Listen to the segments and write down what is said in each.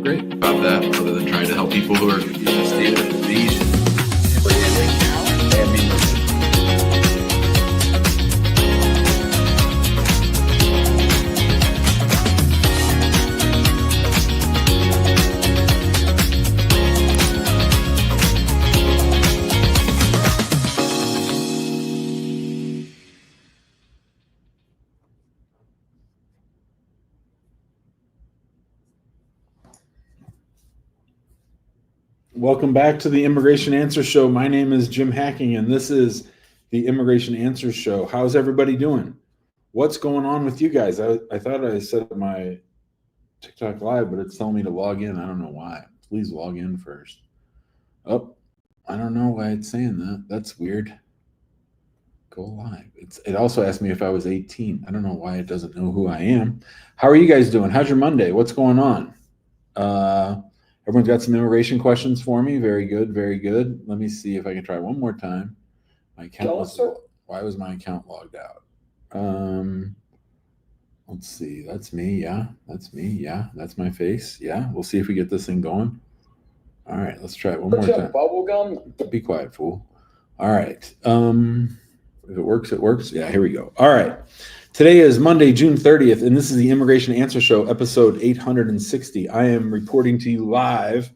great about that, other than trying to help people who are in a state of invasion. Welcome back to the Immigration Answer Show. My name is Jim Hacking, and this is the Immigration Answer Show. How's everybody doing? What's going on with you guys? I thought I set up my TikTok live, but it's telling me to log in. I don't know why. Please log in first. Oh, I don't know why it's saying that. That's weird. Go live. It also asked me if I was 18. I don't know why it doesn't know who I am. How are you guys doing? How's your Monday? What's going on? Everyone's got some immigration questions for me. Very good, very good. Let me see if I can try one more time. My account why was my account logged out? Let's see. That's me. Yeah, that's me. Yeah, that's my face. Yeah, we'll see if we get this thing going. All right, let's try it one more time. Bubble gum? Be quiet, fool. All right. If it works, it works. Yeah, here we go. All right. Today is Monday, June 30th, and this is the Immigration Answer Show, episode 860. I am reporting to you live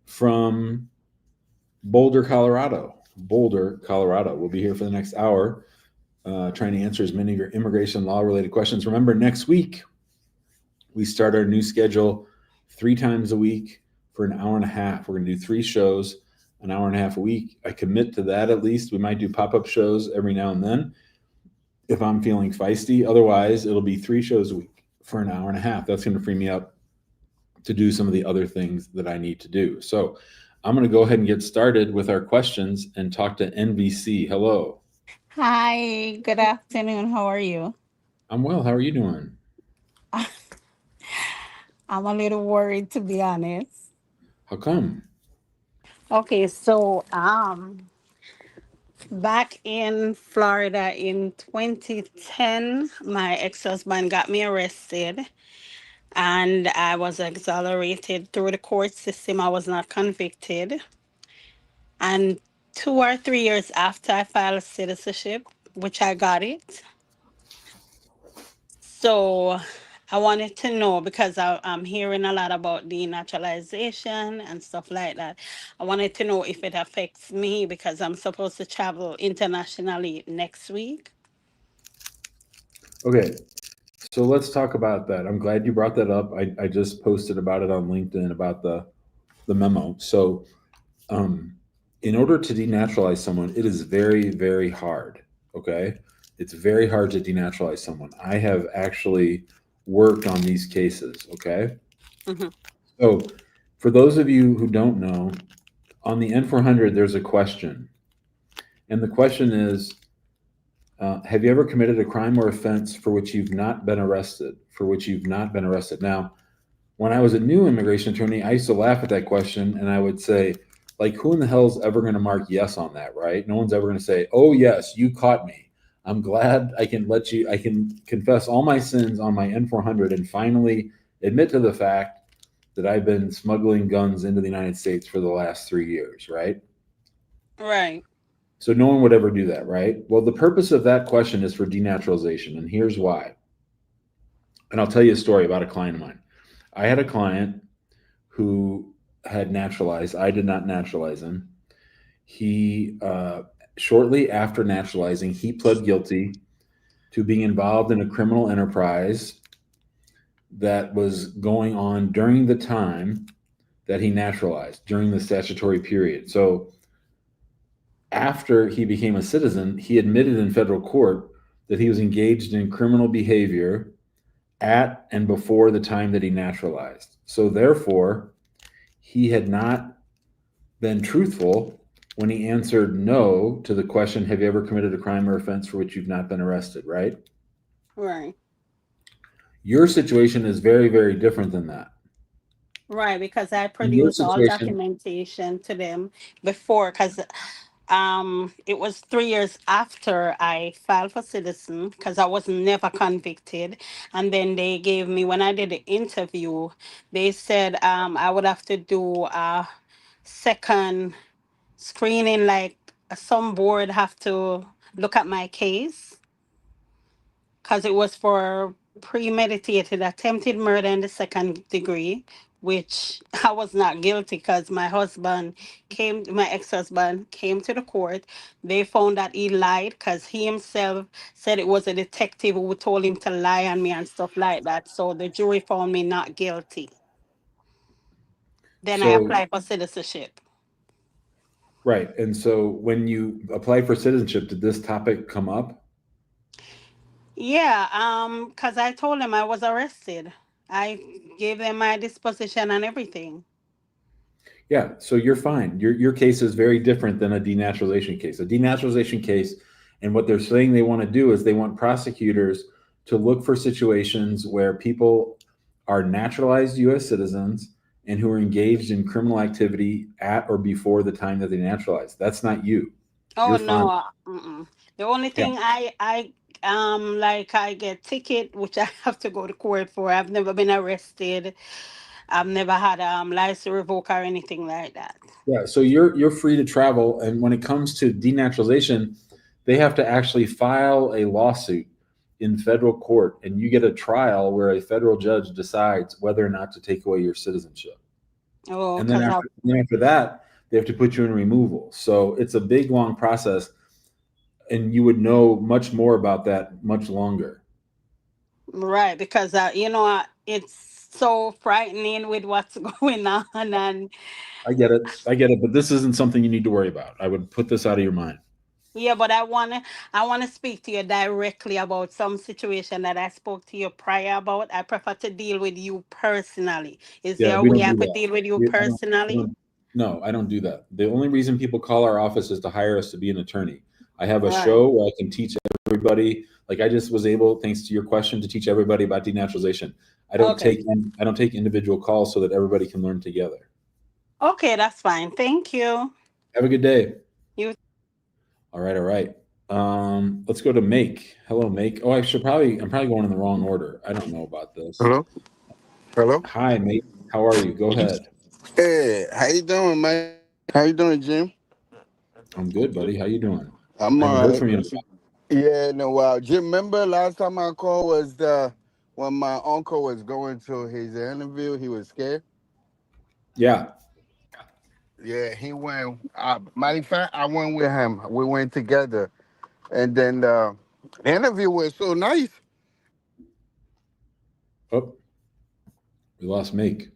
from Boulder, Colorado. We'll be here for the next hour trying to answer as many of your immigration law-related questions. Remember, next week, we start our new schedule 3 times a week for an hour and a half. We're going to do 3 shows, an hour and a half a week. I commit to that at least. We might do pop-up shows every now and then if I'm feeling feisty. Otherwise, it'll be 3 shows a week for an hour and a half. That's going to free me up to do some of the other things that I need to do. So I'm going to go ahead and get started with our questions and talk to NVC. Hello. Hi, good afternoon. How are you? I'm well. How are you doing? I'm a little worried, to be honest. How come? Okay, so back in Florida in 2010, my ex-husband got me arrested and I was exonerated through the court system. I was not convicted. And 2 or 3 years after I filed citizenship, which I got it. So I wanted to know, because I'm hearing a lot about denaturalization and stuff like that. I wanted to know if it affects me because I'm supposed to travel internationally next week. Okay, so let's talk about that. I'm glad you brought that up. I just posted about it on LinkedIn about the memo. So in order to denaturalize someone, it is very, very hard, okay? It's very hard to denaturalize someone. I have actually worked on these cases, okay? Mm-hmm. So for those of you who don't know, on the N400, there's a question. And the question is, have you ever committed a crime or offense for which you've not been arrested? Now, when I was a new immigration attorney, I used to laugh at that question and I would say, like, who in the hell's ever going to mark yes on that, right? No one's ever going to say, oh, yes, you caught me. I'm glad I can confess all my sins on my N400 and finally admit to the fact that I've been smuggling guns into the United States for the last 3 years, right? Right. So no one would ever do that, right? Well, the purpose of that question is for denaturalization, and here's why. And I'll tell you a story about a client of mine. I had a client who had naturalized. I did not naturalize him. He, shortly after naturalizing, he pled guilty to being involved in a criminal enterprise that was going on during the time that he naturalized, during the statutory period. So after he became a citizen, he admitted in federal court that he was engaged in criminal behavior at and before the time that he naturalized. So therefore, he had not been truthful when he answered no to the question, have you ever committed a crime or offense for which you've not been arrested, right? Right. Your situation is very, very different than that. Right, because I produced all documentation to them before, because It was 3 years after I filed for citizen because I was never convicted. And then they gave me, when I did the interview, they said I would have to do a second screening, like some board have to look at my case because it was for premeditated attempted murder in the second degree, which I was not guilty because my ex-husband came to the court. They found that he lied because he himself said it was a detective who told him to lie on me and stuff like that. So the jury found me not guilty. Then I So, applied for citizenship. right. And so when you applied for citizenship, did this topic come up? Yeah, because I told them I was arrested. I gave them my disposition and everything. Yeah, so you're fine. Your case is very different than a denaturalization case. A denaturalization case, and what they're saying they want to do is they want prosecutors to look for situations where people are naturalized U.S. citizens and who are engaged in criminal activity at or before the time that they naturalized. That's not you. Oh You're fine. no. Mm-mm. The only Yeah, thing I get ticket, which I have to go to court for. I've never been arrested. I've never had license revoked or anything like that. yeah. So you're free to travel, and when it comes to denaturalization, they have to actually file a lawsuit in federal court, and you get a trial where a federal judge decides whether or not to take away your citizenship. Oh, And then because I after that, they have to put you in removal. So it's a big, long process, and you would know much more about that much longer. right because it's so frightening with what's going on and I get it, but this isn't something you need to worry about. I would put this out of your mind. yeah, but I wanna speak to you directly about some situation that I spoke to you prior about. I prefer to deal with you personally. Is Yeah, there a we way don't I do could that. deal with you I personally? don't, no, I don't do that. The only reason people call our office is to hire us to be an attorney. I have a Right. show where I can teach everybody. Like I just was able, thanks to your question, to teach everybody about denaturalization. Okay. I don't take individual calls so that everybody can learn together. Okay, that's fine. Thank you. Have a good day. You All right, all right. Let's go to Make. Hello, Make. Oh, I'm probably going in the wrong order. I don't know about this. Hello? Hello? Hi, Make. How are you? Go ahead. Hey, how you doing, man? How you doing, Jim? I'm good, buddy. How you doing? I'm I haven't all heard right. from you in a while. Yeah, no, wow. Jim, remember last time I called was when my uncle was going to his interview, he was scared. Yeah. Yeah, he went. Matter of fact, I went with him. We went together, and then the interview was so nice. Oh, we lost Make.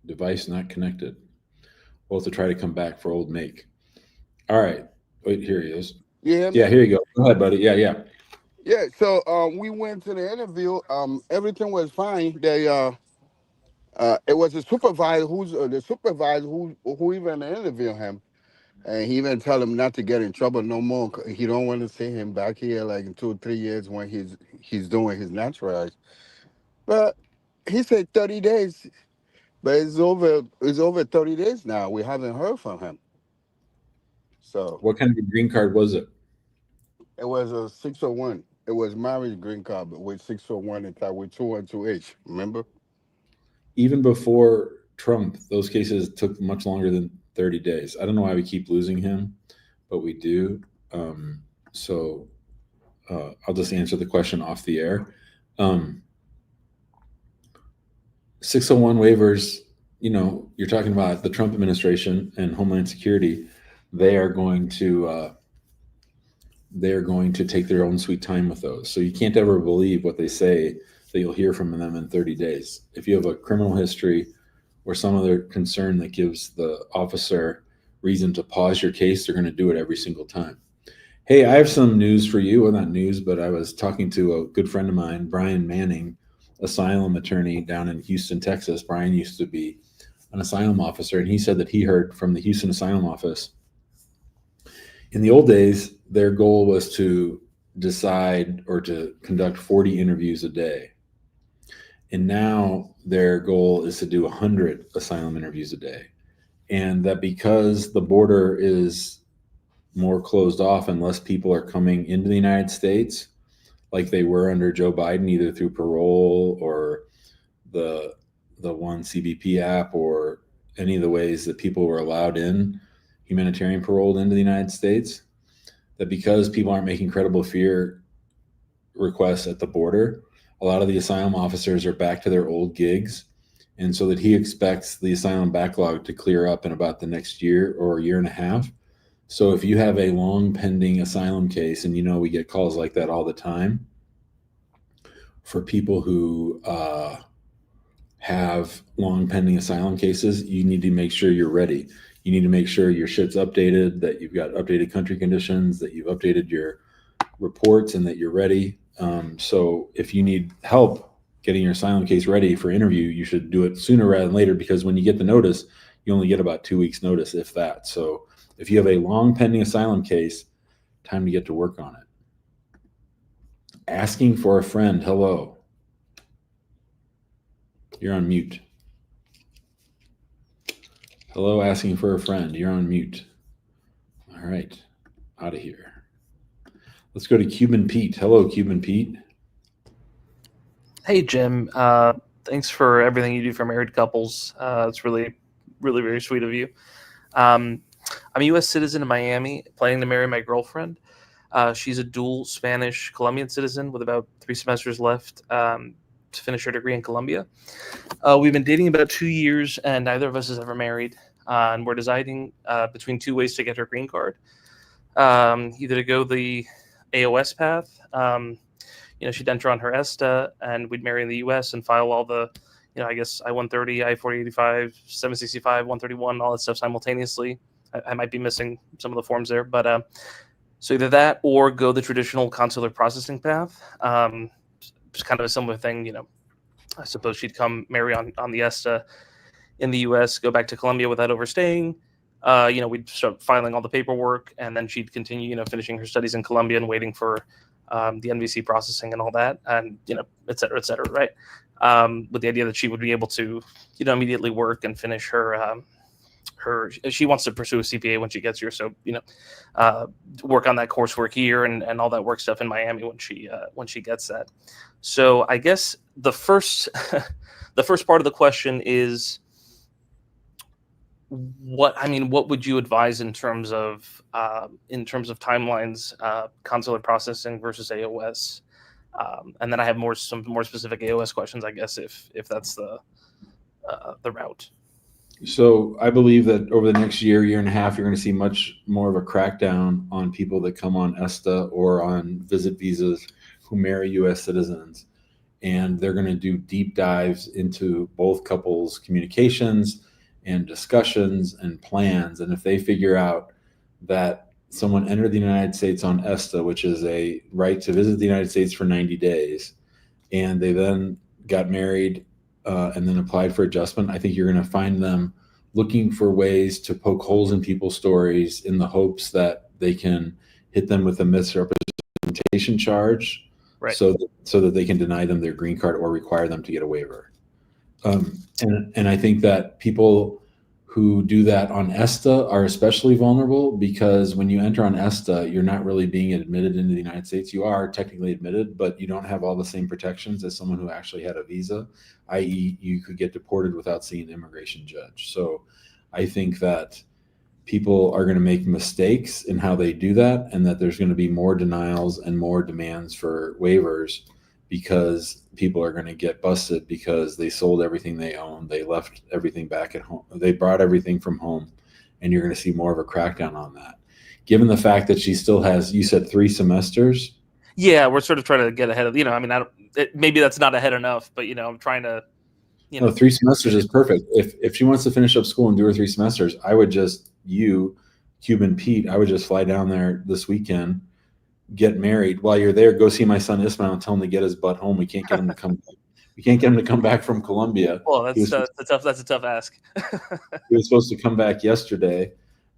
Device not connected. We'll have to try to come back for old Make. All right. Wait, here he is. Yeah, Yeah, man. here you go. Go ahead, buddy. Yeah, yeah. Yeah. So we went to the interview. Everything was fine. It was the supervisor who even interviewed him. And he even tell him not to get in trouble no more. He don't want to see him back here like in 2 or 3 years when he's doing his naturalized. But he said 30 days. But it's over 30 days now. We haven't heard from him. So What kind of a green card was it? it was a 601. It was marriage green card, but with 601 and with 212H. Remember? Even before Trump, those cases took much longer than 30 days. I don't know why we keep losing him, but we do. So I'll just answer the question off the air. 601 waivers, you're talking about the Trump administration and Homeland Security. They are going to take their own sweet time with those. So you can't ever believe what they say that you'll hear from them in 30 days. If you have a criminal history or some other concern that gives the officer reason to pause your case, they're going to do it every single time. Hey, I have some news for you. Well, not news, but I was talking to a good friend of mine, Brian Manning, asylum attorney down in Houston, Texas. Brian used to be an asylum officer, and he said that he heard from the Houston Asylum Office. In the old days, their goal was to decide or to conduct 40 interviews a day. And now their goal is to do 100 asylum interviews a day. And that because the border is more closed off and less people are coming into the United States like they were under Joe Biden, either through parole or the one CBP app or any of the ways that people were allowed in, humanitarian paroled into the United States, that because people aren't making credible fear requests at the border, a lot of the asylum officers are back to their old gigs. And so that he expects the asylum backlog to clear up in about the next year or a year and a half. So if you have a long pending asylum case, and we get calls like that all the time for people who have long pending asylum cases, you need to make sure you're ready. You need to make sure your shit's updated, that you've got updated country conditions, that you've updated your reports, and that you're ready. So if you need help getting your asylum case ready for interview, you should do it sooner rather than later, because when you get the notice, you only get about 2 weeks notice, if that. So if you have a long pending asylum case, time to get to work on it. Asking for a friend. Hello. You're on mute. Hello, asking for a friend. You're on mute. All right. Out of here. Let's go to Cuban Pete. Hello, Cuban Pete. Hey, Jim. Thanks for everything you do for married couples. It's really, really very sweet of you. I'm a U.S. citizen in Miami, planning to marry my girlfriend. She's a dual Spanish Colombian citizen with about 3 semesters left to finish her degree in Colombia. We've been dating about 2 years, and neither of us is ever married. And we're deciding between 2 ways to get her green card. Either to go the AOS path. She'd enter on her ESTA, and we'd marry in the U.S. and file all the, I guess I-130, I-4085, 765, 131, all that stuff simultaneously. I might be missing some of the forms there, but so either that or go the traditional consular processing path. It's kind of a similar thing, I suppose she'd come marry on the ESTA in the U.S., go back to Colombia without overstaying. We'd start filing all the paperwork, and then she'd continue, finishing her studies in Colombia and waiting for the NVC processing and all that, and et cetera, right? With the idea that she would be able to, immediately work and finish her she wants to pursue a CPA when she gets here, so work on that coursework here and all that work stuff in Miami when she gets that. So I guess the first the first part of the question is, what would you advise in terms of timelines, consular processing versus AOS? And then I have some more specific AOS questions, I guess, if that's the route. So I believe that over the next year and a half, you're going to see much more of a crackdown on people that come on ESTA or on visit visas who marry U.S. citizens. And they're going to do deep dives into both couples' communications and discussions and plans. And if they figure out that someone entered the United States on ESTA, which is a right to visit the United States for 90 days, and they then got married and then applied for adjustment, I think you're going to find them looking for ways to poke holes in people's stories in the hopes that they can hit them with a misrepresentation charge, right, so that they can deny them their green card or require them to get a waiver. And I think that people who do that on ESTA are especially vulnerable, because when you enter on ESTA, you're not really being admitted into the United States. You are technically admitted, but you don't have all the same protections as someone who actually had a visa, i.e. you could get deported without seeing an immigration judge. So I think that people are going to make mistakes in how they do that, and that there's going to be more denials and more demands for waivers, because people are going to get busted because they sold everything they owned. They left everything back at home. They brought everything from home, and you're going to see more of a crackdown on that. Given the fact that she still has, you said 3 semesters? Yeah, we're sort of trying to get ahead of, maybe that's not ahead enough, but, I'm trying to, No, 3 semesters is perfect. If she wants to finish up school and do her 3 semesters, I would just, Cuban Pete, I would just fly down there this weekend, get married. While you're there, go see my son Ismail and tell him to get his butt home. We can't get him to come back. We can't get him to come back from Colombia. Well, that's a tough ask. He was supposed to come back yesterday,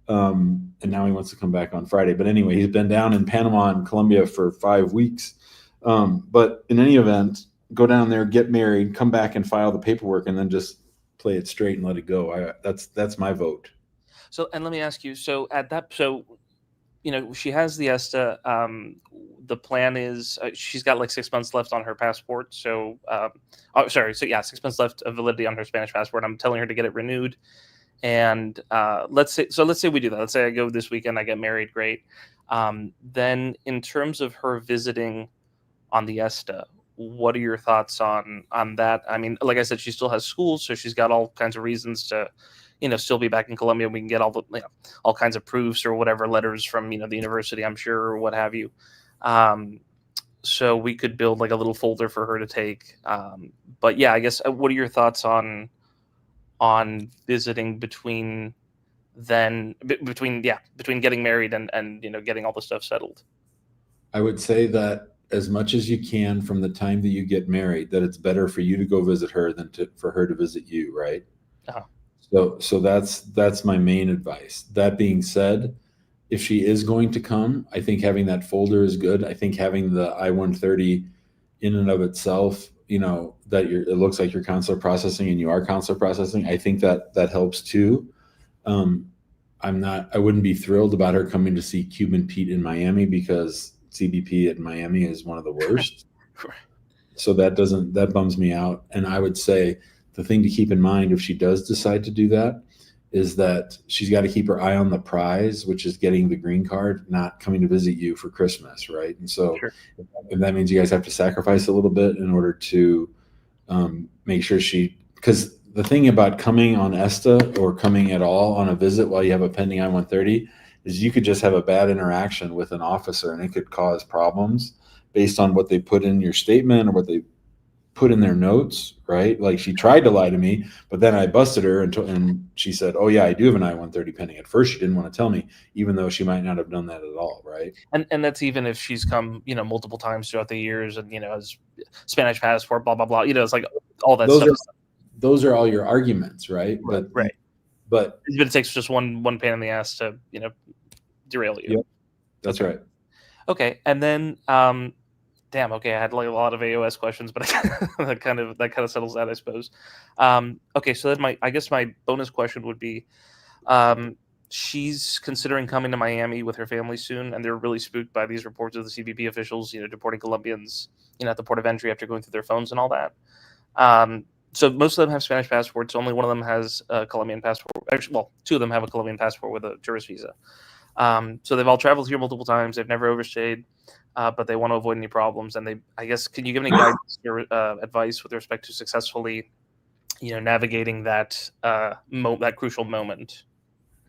and now he wants to come back on Friday. But anyway, he's been down in Panama and Colombia for 5 weeks. But in any event, go down there, get married, come back and file the paperwork, and then just play it straight and let it go. That's my vote. So, and let me ask you, she has the ESTA. The plan is she's got like 6 months left on her passport. So, sorry. So yeah, 6 months left of validity on her Spanish passport. I'm telling her to get it renewed. And let's say we do that. Let's say I go this weekend, I get married. Great. Then in terms of her visiting on the ESTA, what are your thoughts on that? I mean, like I said, she still has school, so she's got all kinds of reasons to, still be back in Colombia. We can get all kinds of proofs or whatever, letters from the university, I'm sure, or what have you. So we could build like a little folder for her to take. But yeah, I guess what are your thoughts on visiting between getting married and getting all the stuff settled? I would say that as much as you can from the time that you get married, that it's better for you to go visit her than for her to visit you, right? Uh-huh. So that's my main advice. That being said, if she is going to come, I think having that folder is good. I think having the I-130 in and of itself, that it looks like you're consular processing and you are consular processing, I think that helps too. I wouldn't be thrilled about her coming to see Cuban Pete in Miami, because CBP in Miami is one of the worst. So that bums me out. And I would say the thing to keep in mind if she does decide to do that is that she's got to keep her eye on the prize, which is getting the green card, not coming to visit you for Christmas, right? And so if that means you guys have to sacrifice a little bit in order to make sure because the thing about coming on ESTA or coming at all on a visit while you have a pending I-130 is you could just have a bad interaction with an officer and it could cause problems based on what they put in your statement or what they put in their notes, right? Like she tried to lie to me, but then I busted her and she said, "Oh yeah, I do have an I-130 pending." At first she didn't want to tell me, even though she might not have done that at all, right? And that's even if she's come, multiple times throughout the years and, has Spanish passport, blah, blah, blah. It's like all that stuff. Those are all your arguments, right? Right. But it takes just one pain in the ass to, derail you. Yep, that's right. Okay. And then, damn. Okay, I had like a lot of AOS questions, but that kind of settles that, I suppose. Okay, so then I guess my bonus question would be, she's considering coming to Miami with her family soon, and they're really spooked by these reports of the CBP officials, deporting Colombians, at the port of entry after going through their phones and all that. So most of them have Spanish passports. Only one of them has a Colombian passport. Actually, well, two of them have a Colombian passport with a tourist visa. So they've all traveled here multiple times. They've never overstayed, but they want to avoid any problems. And I guess, can you give any guidance or advice with respect to successfully, navigating that that crucial moment?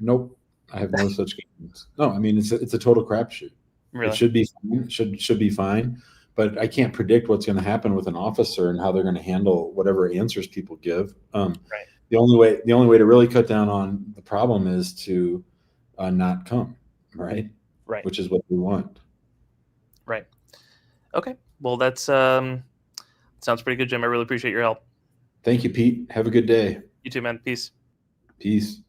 Nope, I have no such guidance. No, I mean it's a total crapshoot. Really? It should be fine. Should be fine. But I can't predict what's going to happen with an officer and how they're going to handle whatever answers people give. Right. The only way to really cut down on the problem is to not come, right? Right. Which is what we want. Right. Okay. Well, that's sounds pretty good, Jim. I really appreciate your help. Thank you, Pete. Have a good day. You too, man. Peace. Peace.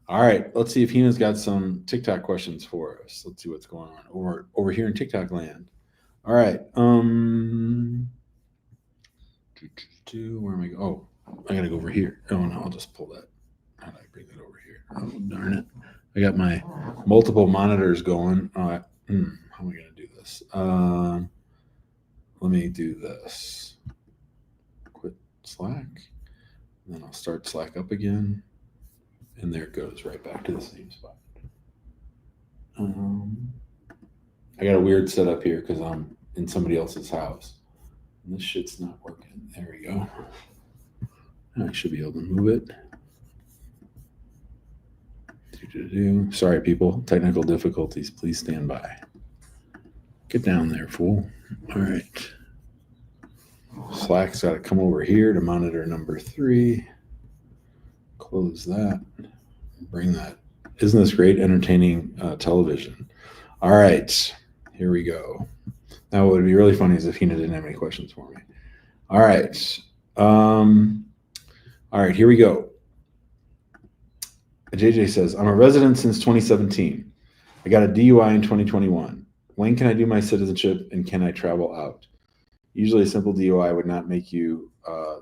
All right. Let's see if Hina's got some TikTok questions for us. Let's see what's going on over here in TikTok land. All right. Where am I going? Oh, I gotta go over here. Oh no, I'll just pull that. How do I bring that over here? Oh darn it! I got my multiple monitors going. All right. How am I gonna do this? Let me do this. Quit Slack. And then I'll start Slack up again. And there it goes, right back to the same spot. I got a weird setup here because I'm in somebody else's house. And this shit's not working. There we go. I should be able to move it. Sorry, people. Technical difficulties. Please stand by. Get down there, fool. All right. Slack's got to come over here to monitor number 3. Close that. Bring that. Isn't this great, entertaining television? All right. Here we go. Now, what would be really funny is if Hina didn't have any questions for me. All right. All right, here we go. JJ says, I'm a resident since 2017. I got a DUI in 2021. When can I do my citizenship and can I travel out? Usually a simple DUI would not make you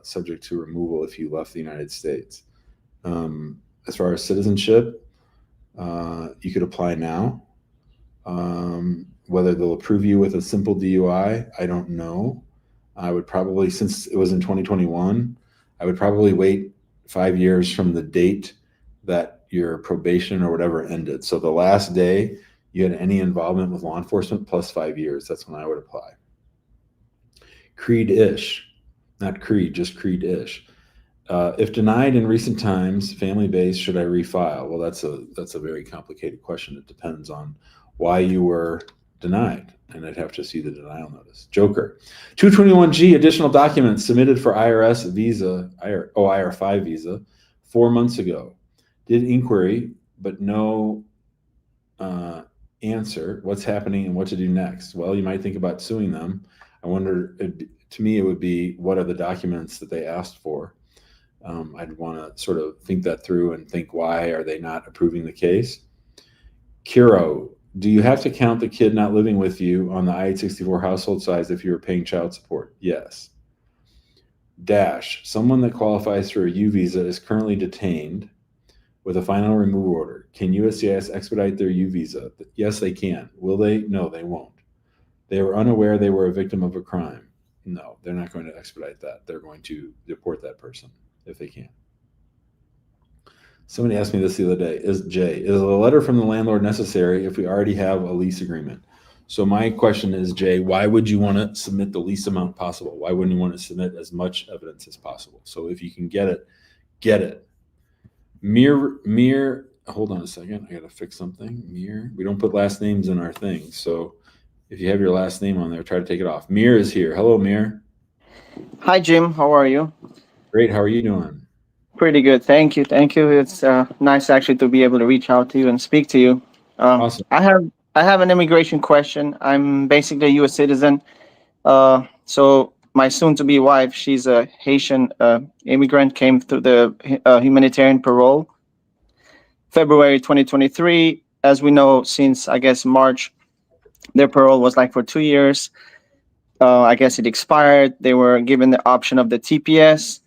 subject to removal if you left the United States. As far as citizenship, you could apply now. Whether they'll approve you with a simple DUI, I don't know. I would probably, since it was in 2021, I would probably wait 5 years from the date that your probation or whatever ended. So the last day you had any involvement with law enforcement plus 5 years, that's when I would apply. Creed-ish, not creed, just creed-ish. If denied in recent times, family-based, should I refile? Well, that's a very complicated question. It depends on why you were denied, and I'd have to see the denial notice. Joker, 221G additional documents submitted for IRS visa, IR5 visa 4 months ago. Did inquiry, but no answer. What's happening and what to do next? Well, you might think about suing them. I wonder, to me, it would be, what are the documents that they asked for? I'd want to sort of think that through and think, why are they not approving the case? Kiro, do you have to count the kid not living with you on the I-864 household size if you were paying child support? Yes. Dash, someone that qualifies for a U visa is currently detained with a final removal order. Can USCIS expedite their U visa? Yes, they can. Will they? No, they won't. They were unaware they were a victim of a crime. No, they're not going to expedite that. They're going to deport that person if they can. Somebody asked me this the other day, is a letter from the landlord necessary if we already have a lease agreement? So my question is, Jay, why would you want to submit the least amount possible? Why wouldn't you want to submit as much evidence as possible? So if you can get it, get it. Mir, hold on a second. I got to fix something. Mir, we don't put last names in our thing. So if you have your last name on there, try to take it off. Mir is here. Hello, Mir. Hi, Jim. How are you? Great. How are you doing? Pretty good. Thank you. Thank you. It's nice actually to be able to reach out to you and speak to you. Awesome. I have an immigration question. I'm basically a U.S. citizen. So my soon-to-be wife, she's a Haitian immigrant, came through the humanitarian parole. February 2023, as we know, since I guess March, their parole was like for 2 years. I guess it expired. They were given the option of the TPS.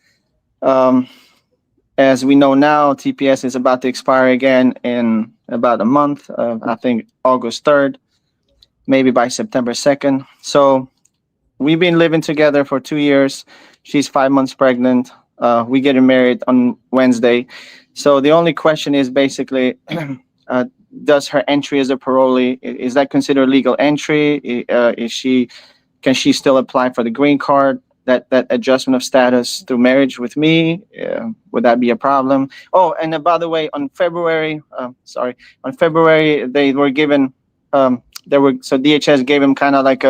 As we know now, TPS is about to expire again in about a month. I think August 3rd, maybe by September 2nd. So we've been living together for 2 years. She's 5 months pregnant. We getting married on Wednesday. So the only question is basically, does her entry as a parolee, is that considered legal entry? Can she still apply for the green card? That adjustment of status through marriage with me, would that be a problem? Oh, and by the way, on February, they were given, so DHS gave him kind of like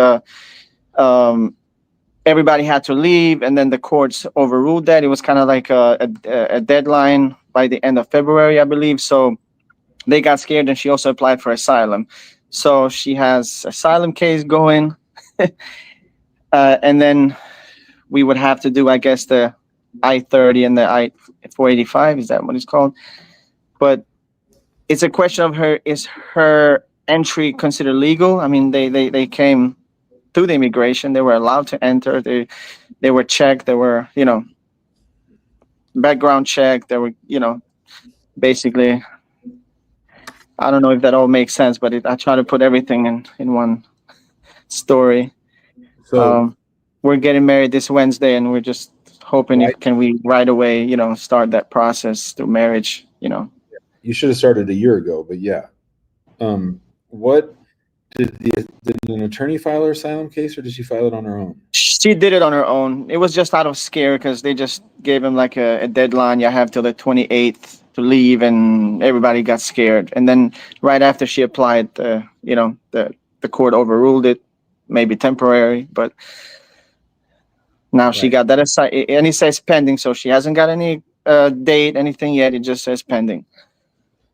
everybody had to leave, and then the courts overruled that. It was kind of like a deadline by the end of February, I believe. So they got scared, and she also applied for asylum. So she has asylum case going, and then we would have to do, I guess, the I-30 and the I-485. Is that what it's called? But it's a question of is her entry considered legal? I mean, they came through the immigration. They were allowed to enter. They were checked. They were, background check. They were, basically, I don't know if that all makes sense, but I try to put everything in one story. So we're getting married this Wednesday, and we're just hoping can we right away, start that process through marriage, You should have started a year ago, but yeah. What did an attorney file her asylum case, or did she file it on her own? She did it on her own. It was just out of scare because they just gave him like a deadline. You have till the 28th to leave, and everybody got scared. And then right after she applied, the court overruled it, maybe temporary, but now she got that aside, and it says pending, so she hasn't got any date, anything yet. It just says pending.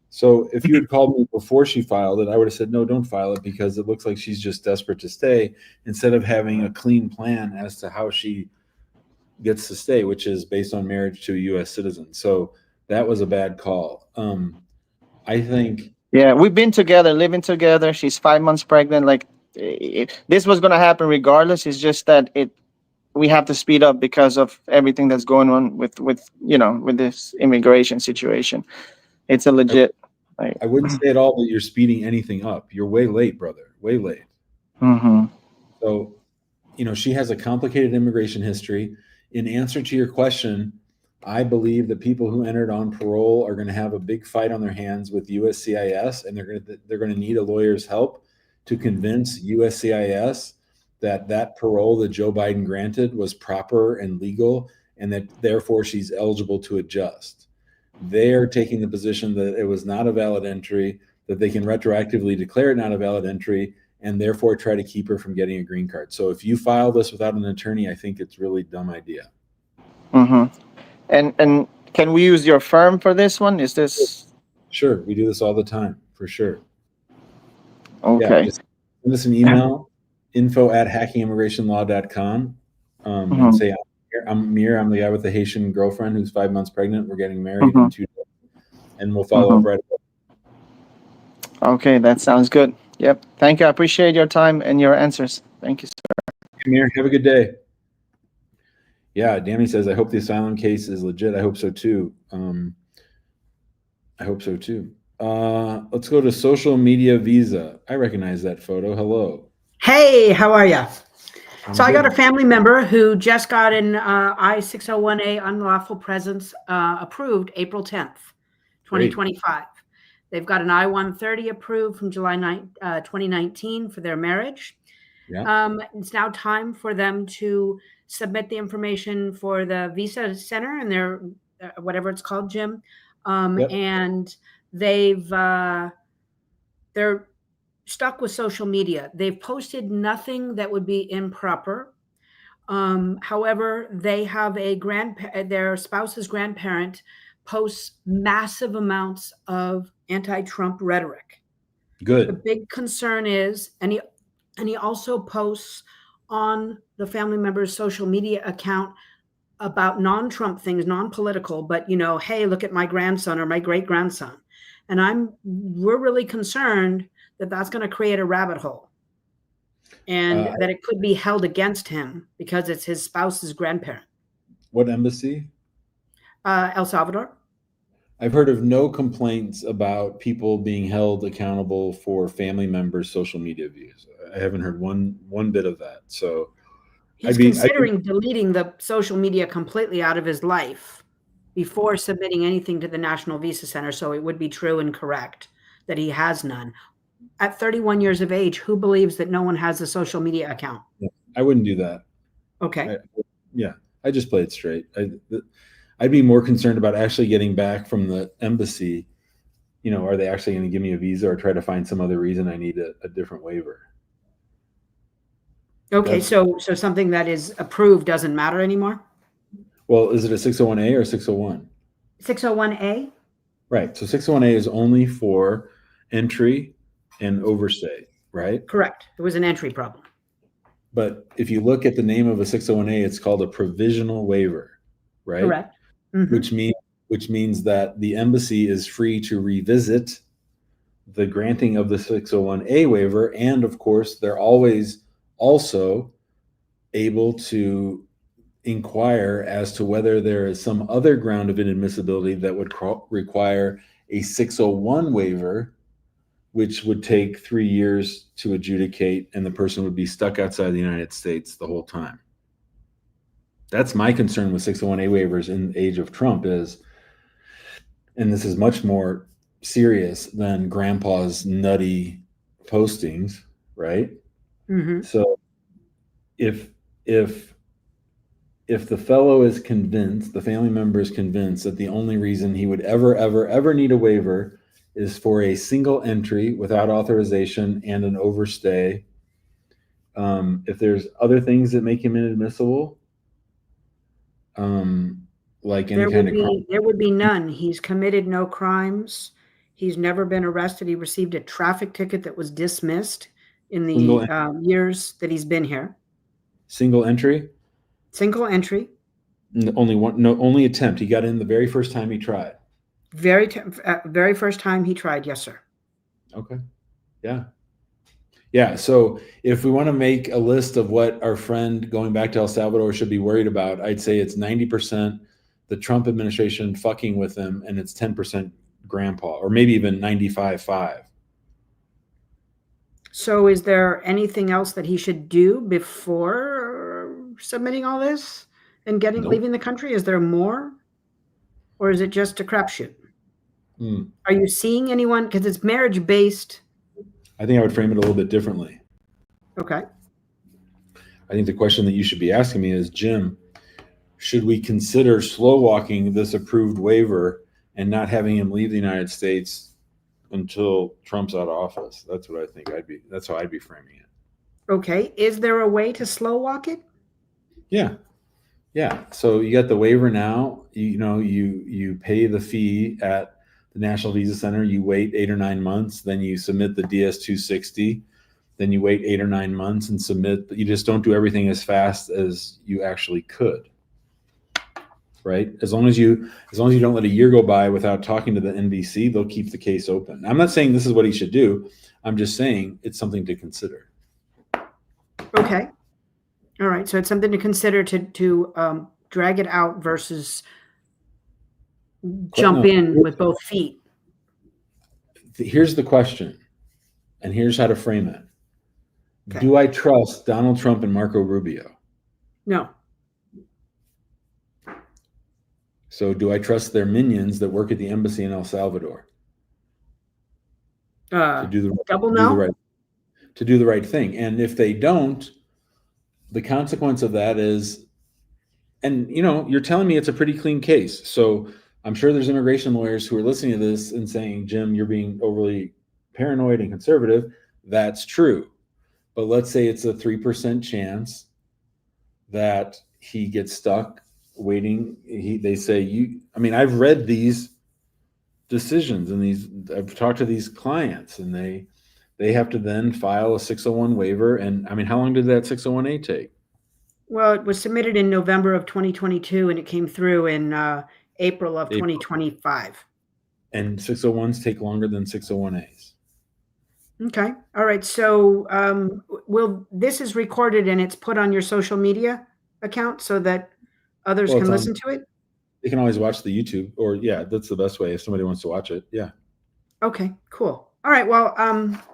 So if you had called me before she filed it, I would have said, no, don't file it, because it looks like she's just desperate to stay, instead of having a clean plan as to how she gets to stay, which is based on marriage to a U.S. citizen. So that was a bad call. I think. Yeah, we've been together, living together. She's 5 months pregnant. Like this was going to happen regardless. It's just that we have to speed up because of everything that's going on with this immigration situation. It's a legit I wouldn't say at all that you're speeding anything up. You're way late, brother. Way late. Mm-hmm. So, she has a complicated immigration history. In answer to your question, I believe that people who entered on parole are going to have a big fight on their hands with USCIS, and they're going to need a lawyer's help to convince USCIS that parole that Joe Biden granted was proper and legal, and that therefore she's eligible to adjust. They're taking the position that it was not a valid entry, that they can retroactively declare it not a valid entry, and therefore try to keep her from getting a green card. So if you file this without an attorney, I think it's really a dumb idea. Mm-hmm. And can we use your firm for this one? Is this Sure, we do this all the time, for sure. okay? Yeah, just send us an email, info@hackingimmigrationlaw.com, and say, I'm Amir, I'm the guy with the Haitian girlfriend who's 5 months pregnant. We're getting married in 2 days, and we'll follow up right away. Okay, that sounds good. Yep. Thank you. I appreciate your time and your answers. Thank you, sir. Amir, have a good day. Yeah, Danny says, I hope the asylum case is legit. I hope so too. Let's go to social media visa. I recognize that photo. Hello. Hey, how are you? So I got a good. family member who just got an I-601A unlawful presence approved April 10th, 2025. They've got an I-130 approved from July 2019 for their marriage. Yeah. It's now time for them to submit the information for the visa center and their whatever it's called, Jim. Yep. And they're stuck with social media. They've posted nothing that would be improper. However, they have their spouse's grandparent posts massive amounts of anti-Trump rhetoric. Good. The big concern is, and he also posts on the family member's social media account about non-Trump things, non-political, but hey, look at my grandson or my great-grandson. And we're really concerned that that's going to create a rabbit hole, and that it could be held against him because it's his spouse's grandparent. What embassy? El Salvador. I've heard of no complaints about people being held accountable for family members' social media views. I haven't heard one bit of that. So he's considering deleting the social media completely out of his life before submitting anything to the National Visa Center. So it would be true and correct that he has none. At 31 years of age, who believes that no one has a social media account? I wouldn't do that. Okay. I just play it straight. I'd be more concerned about actually getting back from the embassy. Are they actually going to give me a visa or try to find some other reason I need a different waiver? Okay, so something that is approved doesn't matter anymore? Well, is it a 601A or 601? 601A? Right. So 601A is only for entry and overstay, right? Correct. It was an entry problem. But if you look at the name of a 601A, it's called a provisional waiver, right? Correct. Mm-hmm. Which means that the embassy is free to revisit the granting of the 601A waiver, and of course, they're always also able to inquire as to whether there is some other ground of inadmissibility that would require a 601 waiver, which would take 3 years to adjudicate, and the person would be stuck outside the United States the whole time. That's my concern with 601A waivers in the age of Trump is, and this is much more serious than grandpa's nutty postings, right? Mm-hmm. So if the fellow is convinced, the family member is convinced that the only reason he would ever need a waiver is for a single entry without authorization and an overstay, if there's other things that make him inadmissible, like any kind of crime. There would be none. He's committed no crimes. He's never been arrested. He received a traffic ticket that was dismissed in the years that he's been here. Single entry? Single entry. Only attempt. He got in the very first time he tried. Very first time he tried. Yes, sir. Okay. Yeah. So if we want to make a list of what our friend going back to El Salvador should be worried about, I'd say it's 90% the Trump administration fucking with him, and it's 10% grandpa, or maybe even 95.5. So is there anything else that he should do before submitting all this and Nope. leaving the country? Is there more? Or is it just a crapshoot? Are you seeing anyone? Because it's marriage based. I think I would frame it a little bit differently. Okay. I think the question that you should be asking me is, Jim, should we consider slow walking this approved waiver and not having him leave the United States until Trump's out of office? That's what I think that's how I'd be framing it. Okay. Is there a way to slow walk it? Yeah. Yeah. So you got the waiver now, you pay the fee at the National Visa Center, you wait 8 or 9 months, then you submit the DS-260, then you wait 8 or 9 months and submit. You just don't do everything as fast as you actually could. Right? As long as you don't let a year go by without talking to the NVC, they'll keep the case open. I'm not saying this is what he should do. I'm just saying it's something to consider. Okay. All right. So it's something to consider to drag it out versus jump in with both feet. Here's the question, and here's how to frame it. Okay. Do I trust Donald Trump and Marco Rubio? No. So do I trust their minions that work at the embassy in El Salvador to do the right thing? And if they don't, the consequence of that is, and you're telling me it's a pretty clean case. So I'm sure there's immigration lawyers who are listening to this and saying, Jim, you're being overly paranoid and conservative. That's true. But let's say it's a 3% chance that he gets stuck waiting. They say, I've read these decisions and I've talked to these clients, and they have to then file a 601 waiver. And how long did that 601A take? Well, it was submitted in November of 2022 and it came through in April of 2025. And 601s take longer than 601As. Okay. All right. So this is recorded and it's put on your social media account so that others can listen to it? They can always watch the YouTube, or that's the best way if somebody wants to watch it. Yeah. Okay, cool. All right. Well,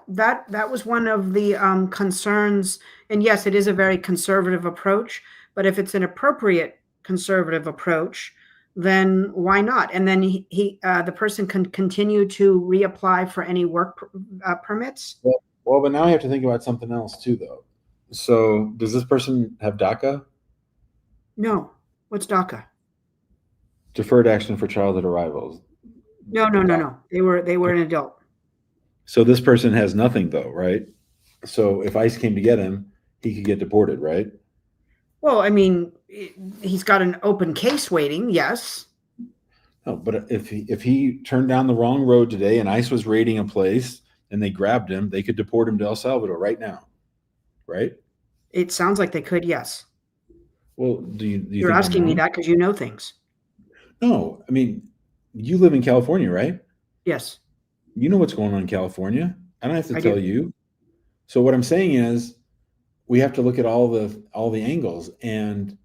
that was one of the concerns. And yes, it is a very conservative approach, but if it's an appropriate conservative approach, then why not? And then the person can continue to reapply for any work permits. Well, but now I have to think about something else too, though. So does this person have DACA? No. What's DACA? Deferred Action for Childhood Arrivals. No. They were an adult. So this person has nothing, though, right? So if ICE came to get him, he could get deported, right? Well, he's got an open case waiting, yes. No, but if he turned down the wrong road today and ICE was raiding a place and they grabbed him, they could deport him to El Salvador right now, right? It sounds like they could, yes. Well, do you You're asking me that because you know things. No, you live in California, right? Yes. You know what's going on in California. I don't have to tell do. you. So what I'm saying is we have to look at all the angles. And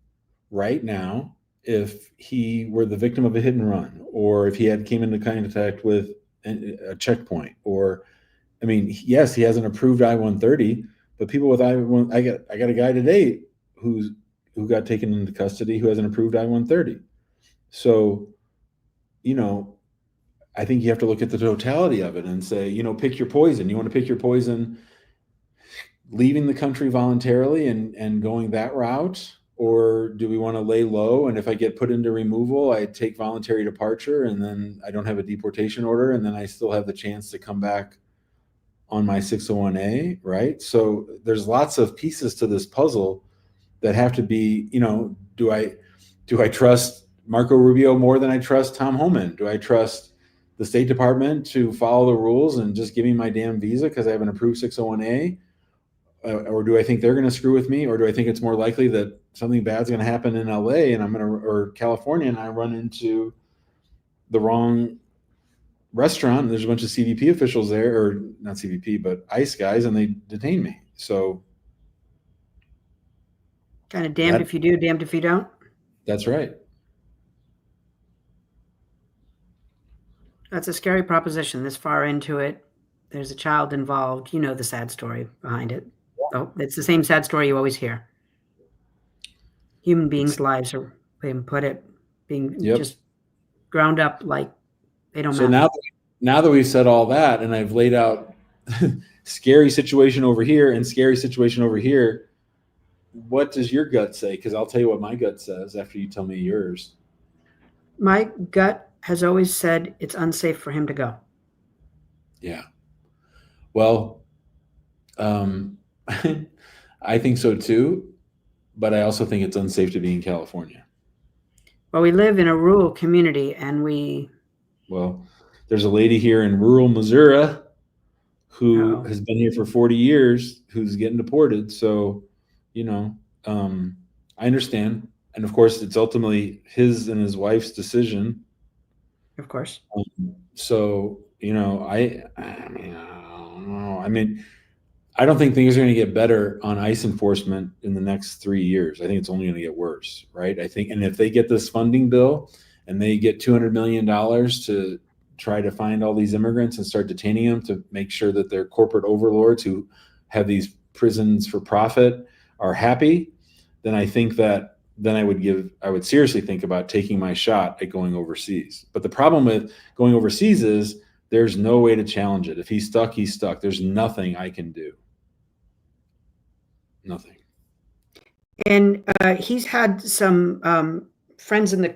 right now, if he were the victim of a hit and run, or if he came into contact with a checkpoint, or yes, he has an approved I-130, but people with I-1, I got a guy today who got taken into custody who has an approved I-130. So, I think you have to look at the totality of it and say, pick your poison. You want to pick your poison leaving the country voluntarily and going that route? Or do we want to lay low? And if I get put into removal, I take voluntary departure and then I don't have a deportation order. And then I still have the chance to come back on my 601A, right? So there's lots of pieces to this puzzle that have to be, do I trust Marco Rubio more than I trust Tom Homan? Do I trust the State Department to follow the rules and just give me my damn visa because I have an approved 601A? Or do I think they're going to screw with me? Or do I think it's more likely that something bad's going to happen in LA and or California, and I run into the wrong restaurant and there's a bunch of CBP officials there, or not CBP, but ICE guys, and they detain me. So kind of damned if you do, damned if you don't. That's right. That's a scary proposition. This far into it, there's a child involved. You know the sad story behind it. Oh, it's the same sad story you always hear. Human beings' lives are being Yep. just ground up like they don't So matter. now that we've said all that, and I've laid out scary situation over here and scary situation over here, what does your gut say? Because I'll tell you what my gut says after you tell me yours. My gut has always said it's unsafe for him to go. Yeah. Well, I think so too, but I also think it's unsafe to be in California. Well, we live in a rural community, and Well, there's a lady here in rural Missouri who Oh. has been here for 40 years who's getting deported. So, I understand. And of course, it's ultimately his and his wife's decision. Of course. So, I mean, I don't think things are going to get better on ICE enforcement in the next 3 years. I think it's only going to get worse, right? I think, and if they get this funding bill and they get $200 million to try to find all these immigrants and start detaining them to make sure that their corporate overlords who have these prisons for profit are happy, then I think that then I would seriously think about taking my shot at going overseas. But the problem with going overseas is there's no way to challenge it. If he's stuck, he's stuck. There's nothing I can do. Nothing. And he's had some friends in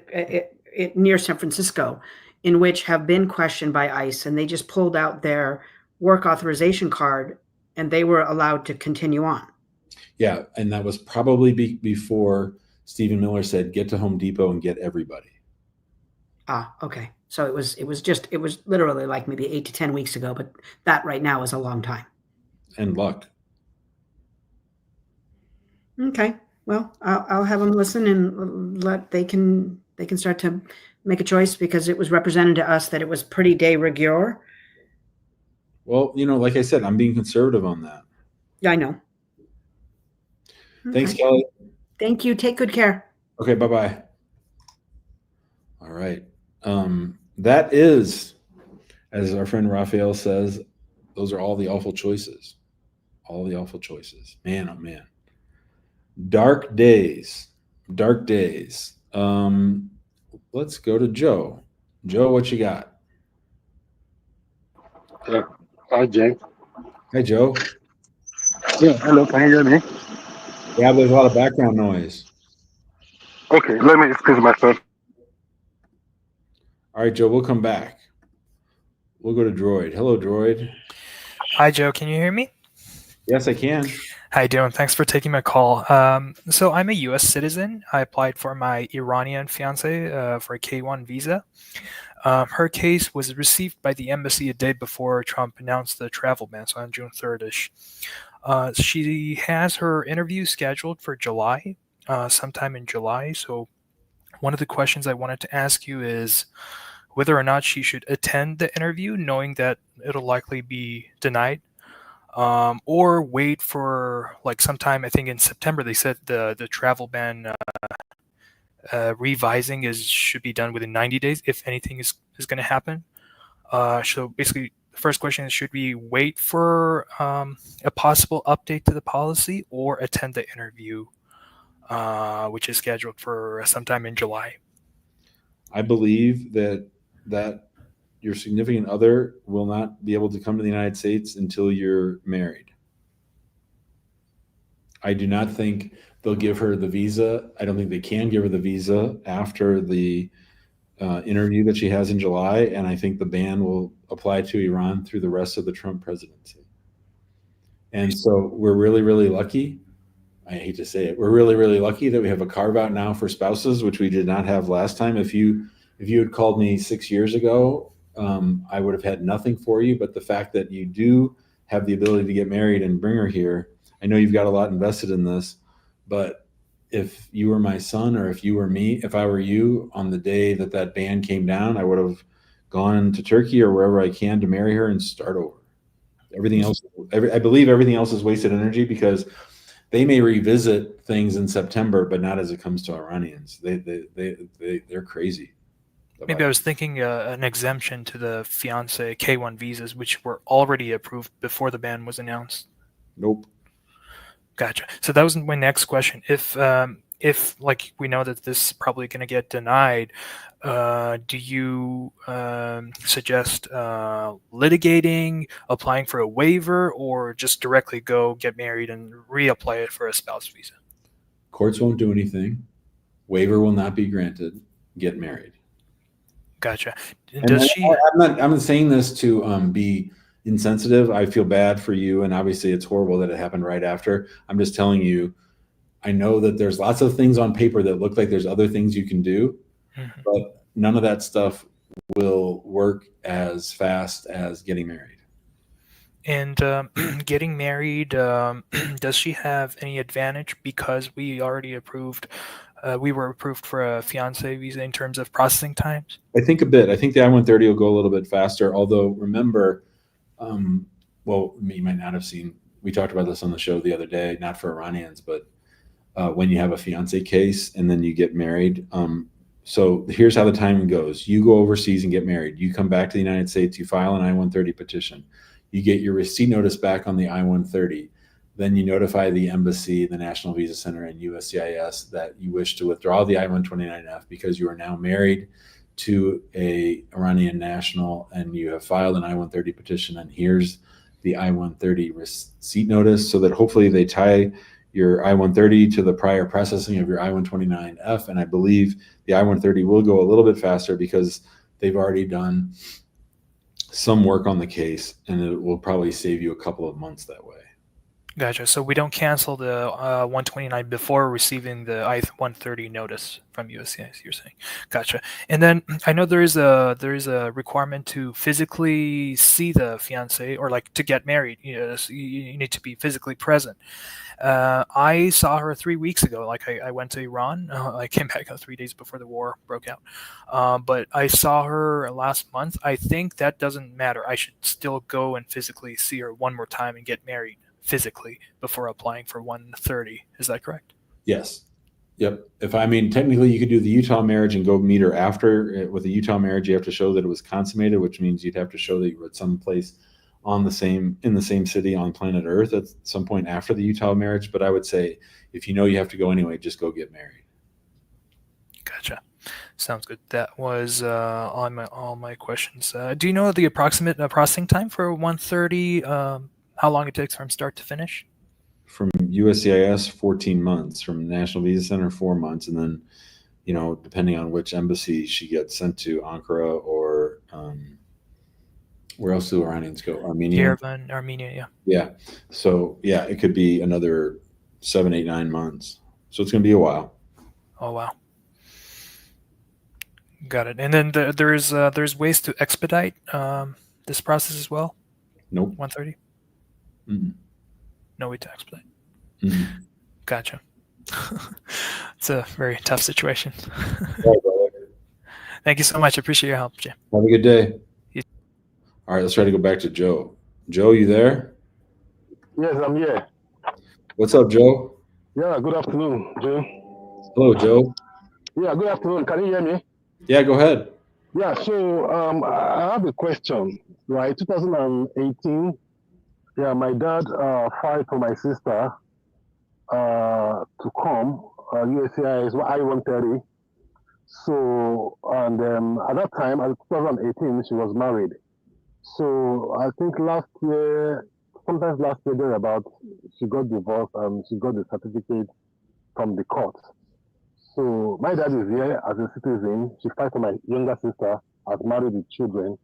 near San Francisco in which have been questioned by ICE, and they just pulled out their work authorization card and they were allowed to continue on. Yeah, and that was probably before Stephen Miller said, get to Home Depot and get everybody. Ah, okay. So it was literally like maybe 8 to 10 weeks ago, but that right now is a long time. And luck. Okay. Well, I'll have them listen and they can start to make a choice, because it was represented to us that it was pretty de rigueur. Well, like I said, I'm being conservative on that. Yeah, I know. Thanks, Okay. Kelly. Thank you. Take good care. Okay, bye-bye. All right. That is, as our friend Raphael says, those are all the awful choices. All the awful choices. Man, oh man. Dark days. Dark days. Let's go to Joe. Joe, what you got? Hi, Jay. Hi, Joe. Yeah, hello. Can you hear me? Yeah, there's a lot of background noise. Okay, let me excuse myself. All right, Joe, we'll come back. We'll go to Droid. Hello, Droid. Hi, Joe. Can you hear me? Yes, I can. How you doing? Thanks for taking my call. So I'm a U.S. citizen. I applied for my Iranian fiance for a K-1 visa. Her case was received by the embassy a day before Trump announced the travel ban, so on June 3rd-ish. She has her interview scheduled for July, sometime in July. So one of the questions I wanted to ask you is whether or not she should attend the interview, knowing that it'll likely be denied, or wait for like sometime, I think in September, they said the travel ban revising should be done within 90 days if anything is going to happen. So basically, the first question is, should we wait for a possible update to the policy or attend the interview, which is scheduled for sometime in July? I believe that your significant other will not be able to come to the United States until you're married. I do not think they'll give her the visa. I don't think they can give her the visa after the interview that she has in July, and I think the ban will apply to Iran through the rest of the Trump presidency. And so we're really, really lucky. I hate to say it. We're really, really lucky that we have a carve out now for spouses, which we did not have last time. If you had called me 6 years ago, I would have had nothing for you. But the fact that you do have the ability to get married and bring her here, I know you've got a lot invested in this, but if you were my son, or if you were me, if I were you on the day that ban came down, I would have gone to Turkey or wherever I can to marry her and start over. Everything else, I believe everything else is wasted energy, because they may revisit things in September, but not as it comes to Iranians. They're crazy. Maybe I was thinking an exemption to the fiance K-1 visas, which were already approved before the ban was announced. Nope. Gotcha. So that was my next question. If like we know that this is probably going to get denied, do you suggest litigating, applying for a waiver, or just directly go get married and reapply it for a spouse visa? Courts won't do anything. Waiver will not be granted. Get married. Gotcha. And Does she? I'm not saying this to be insensitive. I feel bad for you, and obviously it's horrible that it happened right after. I'm just telling you, I know that there's lots of things on paper that look like there's other things you can do, but none of that stuff will work as fast as getting married. And getting married, does she have any advantage because we already approved? We were approved for a fiance visa in terms of processing times. I think a bit. I think the I-130 will go a little bit faster. Although remember, well, you might not have seen. We talked about this on the show the other day, not for Iranians, but when you have a fiance case and then you get married. So here's how the timing goes. You go overseas and get married. You come back to the United States. You file an I-130 petition. You get your receipt notice back on the I-130. Then you notify the embassy, the National Visa Center, and USCIS that you wish to withdraw the I-129F because you are now married to a Iranian national and you have filed an I-130 petition. And here's the I-130 receipt notice, so that hopefully they tie your I-130 to the prior processing of your I-129F. And I believe the I-130 will go a little bit faster because they've already done some work on the case, and it will probably save you a couple of months that way. Gotcha. So we don't cancel the 129 before receiving the I-130 notice from USCIS, you're saying. Gotcha. And then I know there is a requirement to physically see the fiance, or like to get married. You need to be physically present. I saw her 3 weeks ago. Like I went to Iran. I came back 3 days before the war broke out. But I saw her last month. I think that doesn't matter. I should still go and physically see her one more time and get married physically before applying for 130. Is that correct? Yes. Yep. Technically you could do the Utah marriage and go meet her after. With the Utah marriage, you have to show that it was consummated, which means you'd have to show that you were at some place in the same city on planet Earth at some point after the Utah marriage. But I would say if you know you have to go anyway, just go get married. Gotcha. Sounds good. That was all my questions. Do you know the approximate processing time for 130? How long it takes from start to finish? From USCIS, 14 months. From National Visa Center, 4 months. And then, depending on which embassy she gets sent to, Ankara or where else do Iranians go? Armenia? Yerevan, Armenia, yeah. Yeah. So, yeah, it could be another 7, 8, 9 months. So it's going to be a while. Oh, wow. Got it. And then there's ways to expedite this process as well? Nope. 130? Mm-hmm. No way to expedite. Mm-hmm. Gotcha. It's a very tough situation. Right, brother. Thank you so much. I appreciate your help, Jim. Have a good day. All right, let's try to go back to Joe. Joe, you there? Yes, I'm here. What's up, Joe? Yeah, good afternoon, Jim. Hello, Joe. Yeah, good afternoon. Can you hear me? Yeah, go ahead. Yeah, so I have a question, right? 2018, yeah, my dad filed for my sister to come, USCIS I-130. So, and at that time, at 2018, she was married. So I think last year, sometimes last year thereabout, she got divorced and she got the certificate from the court. So my dad is here as a citizen. She filed for my younger sister, has married with children,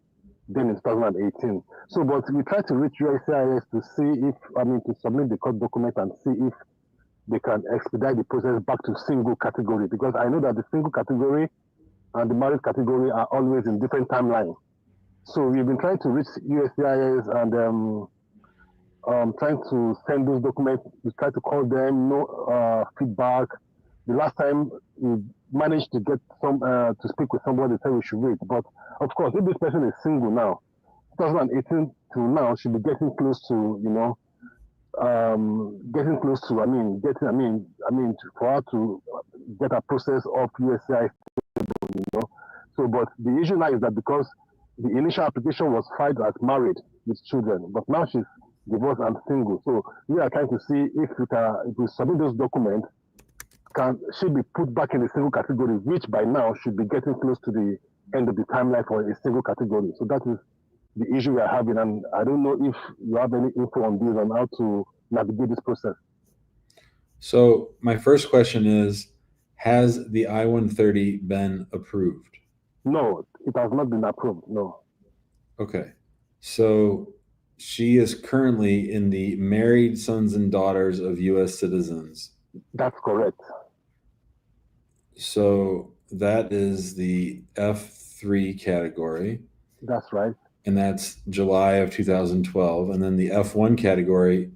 then in 2018. So, but we try to reach USCIS to see if, to submit the court document and see if they can expedite the process back to single category, because I know that the single category and the married category are always in different timelines. So we've been trying to reach USCIS and trying to send those documents. We try to call them, no feedback. The last time we managed to get to speak with somebody, they said we should wait. But of course, if this person is single now, 2018 to now, she'll be getting close to, for her to get a process of USCIS, So, but the issue now is that because the initial application was filed as married with children, but now she's divorced and single. So we are trying to see if we submit those documents, can she be put back in the single category, which by now should be getting close to the end of the timeline for a single category. So that is the issue we are having, and I don't know if you have any info on this, on how to navigate this process. So my first question is, has the I-130 been approved? No, it has not been approved, no. Okay. So she is currently in the married sons and daughters of U.S. citizens. That's correct. So that is the F3 category. That's right. And that's July of 2012. And then the F1 category,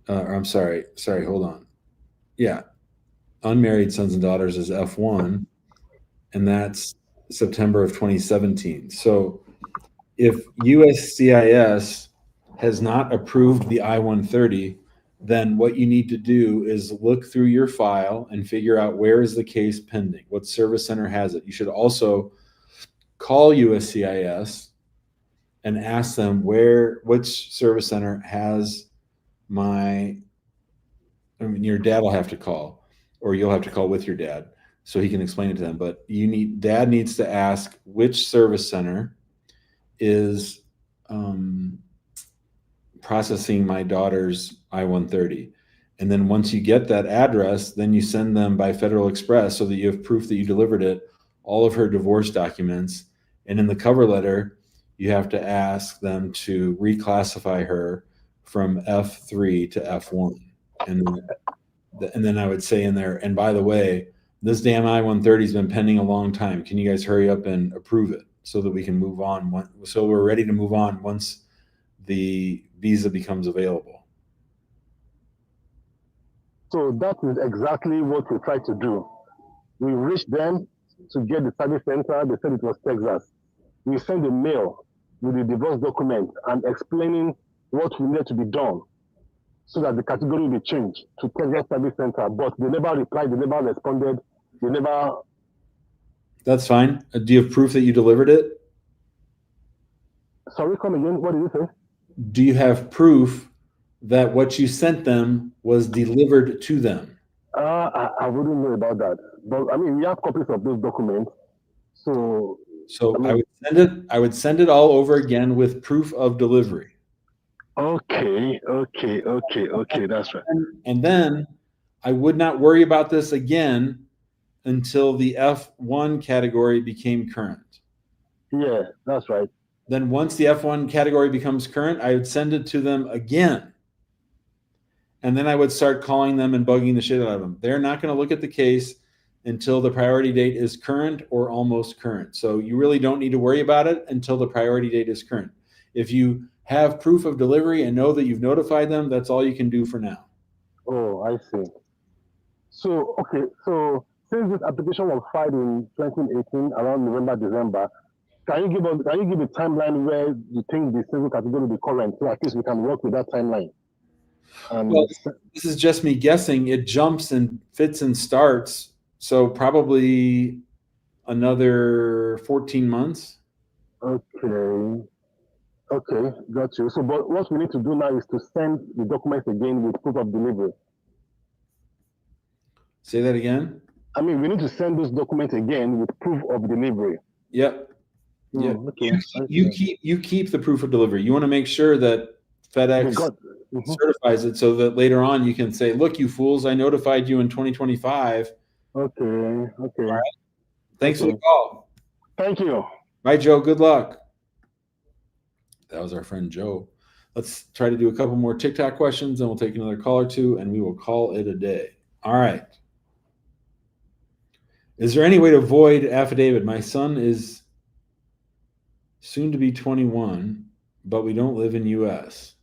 hold on. Yeah. Unmarried sons and daughters is F1, and that's September of 2017. So if USCIS has not approved the I-130, then what you need to do is look through your file and figure out where is the case pending, what service center has it. You should also call USCIS and ask them which service center has your dad will have to call, or you'll have to call with your dad so he can explain it to them. But dad needs to ask which service center is processing my daughter's I-130. And then once you get that address, then you send them by Federal Express so that you have proof that you delivered it, all of her divorce documents. And in the cover letter, you have to ask them to reclassify her from F3 to F1. And then I would say in there, and by the way, this damn I-130 has been pending a long time. Can you guys hurry up and approve it so that we can move on? So we're ready to move on once the visa becomes available. So that is exactly what we tried to do. We reached them to get the service center. They said it was Texas. We sent a mail with the divorce document and explaining what we needed to be done so that the category will be changed to Texas Service Center. But they never replied, they never responded, they never... That's fine. Do you have proof that you delivered it? Sorry, come again. What did you say? Do you have proof that what you sent them was delivered to them? I wouldn't know about that. But I mean, we have copies of those documents. So I would send it all over again with proof of delivery. Okay, that's right. And then I would not worry about this again until the F1 category became current. Yeah, that's right. Then once the F1 category becomes current, I would send it to them again. And then I would start calling them and bugging the shit out of them. They're not going to look at the case until the priority date is current or almost current. So you really don't need to worry about it until the priority date is current. If you have proof of delivery and know that you've notified them, that's all you can do for now. Oh, I see. So, okay, so since this application was filed in 2018, around November, December, can you give a timeline where you think the single category will be current, so at least we can work with that timeline? Well, this is just me guessing. It jumps and fits and starts, so probably another 14 months. Okay, got you. So, but what we need to do now is to send the documents again with proof of delivery. Say that again? I mean, we need to send those documents again with proof of delivery. Yep. Yeah. Okay. You keep the proof of delivery. You want to make sure that FedEx certifies it so that later on you can say, look, you fools, I notified you in 2025. Okay. All right. Thanks for the call. Thank you. Bye, Joe. Good luck. That was our friend Joe. Let's try to do a couple more TikTok questions, and we'll take another call or two, and we will call it a day. All right. Is there any way to void affidavit? My son is soon to be 21, but we don't live in U.S.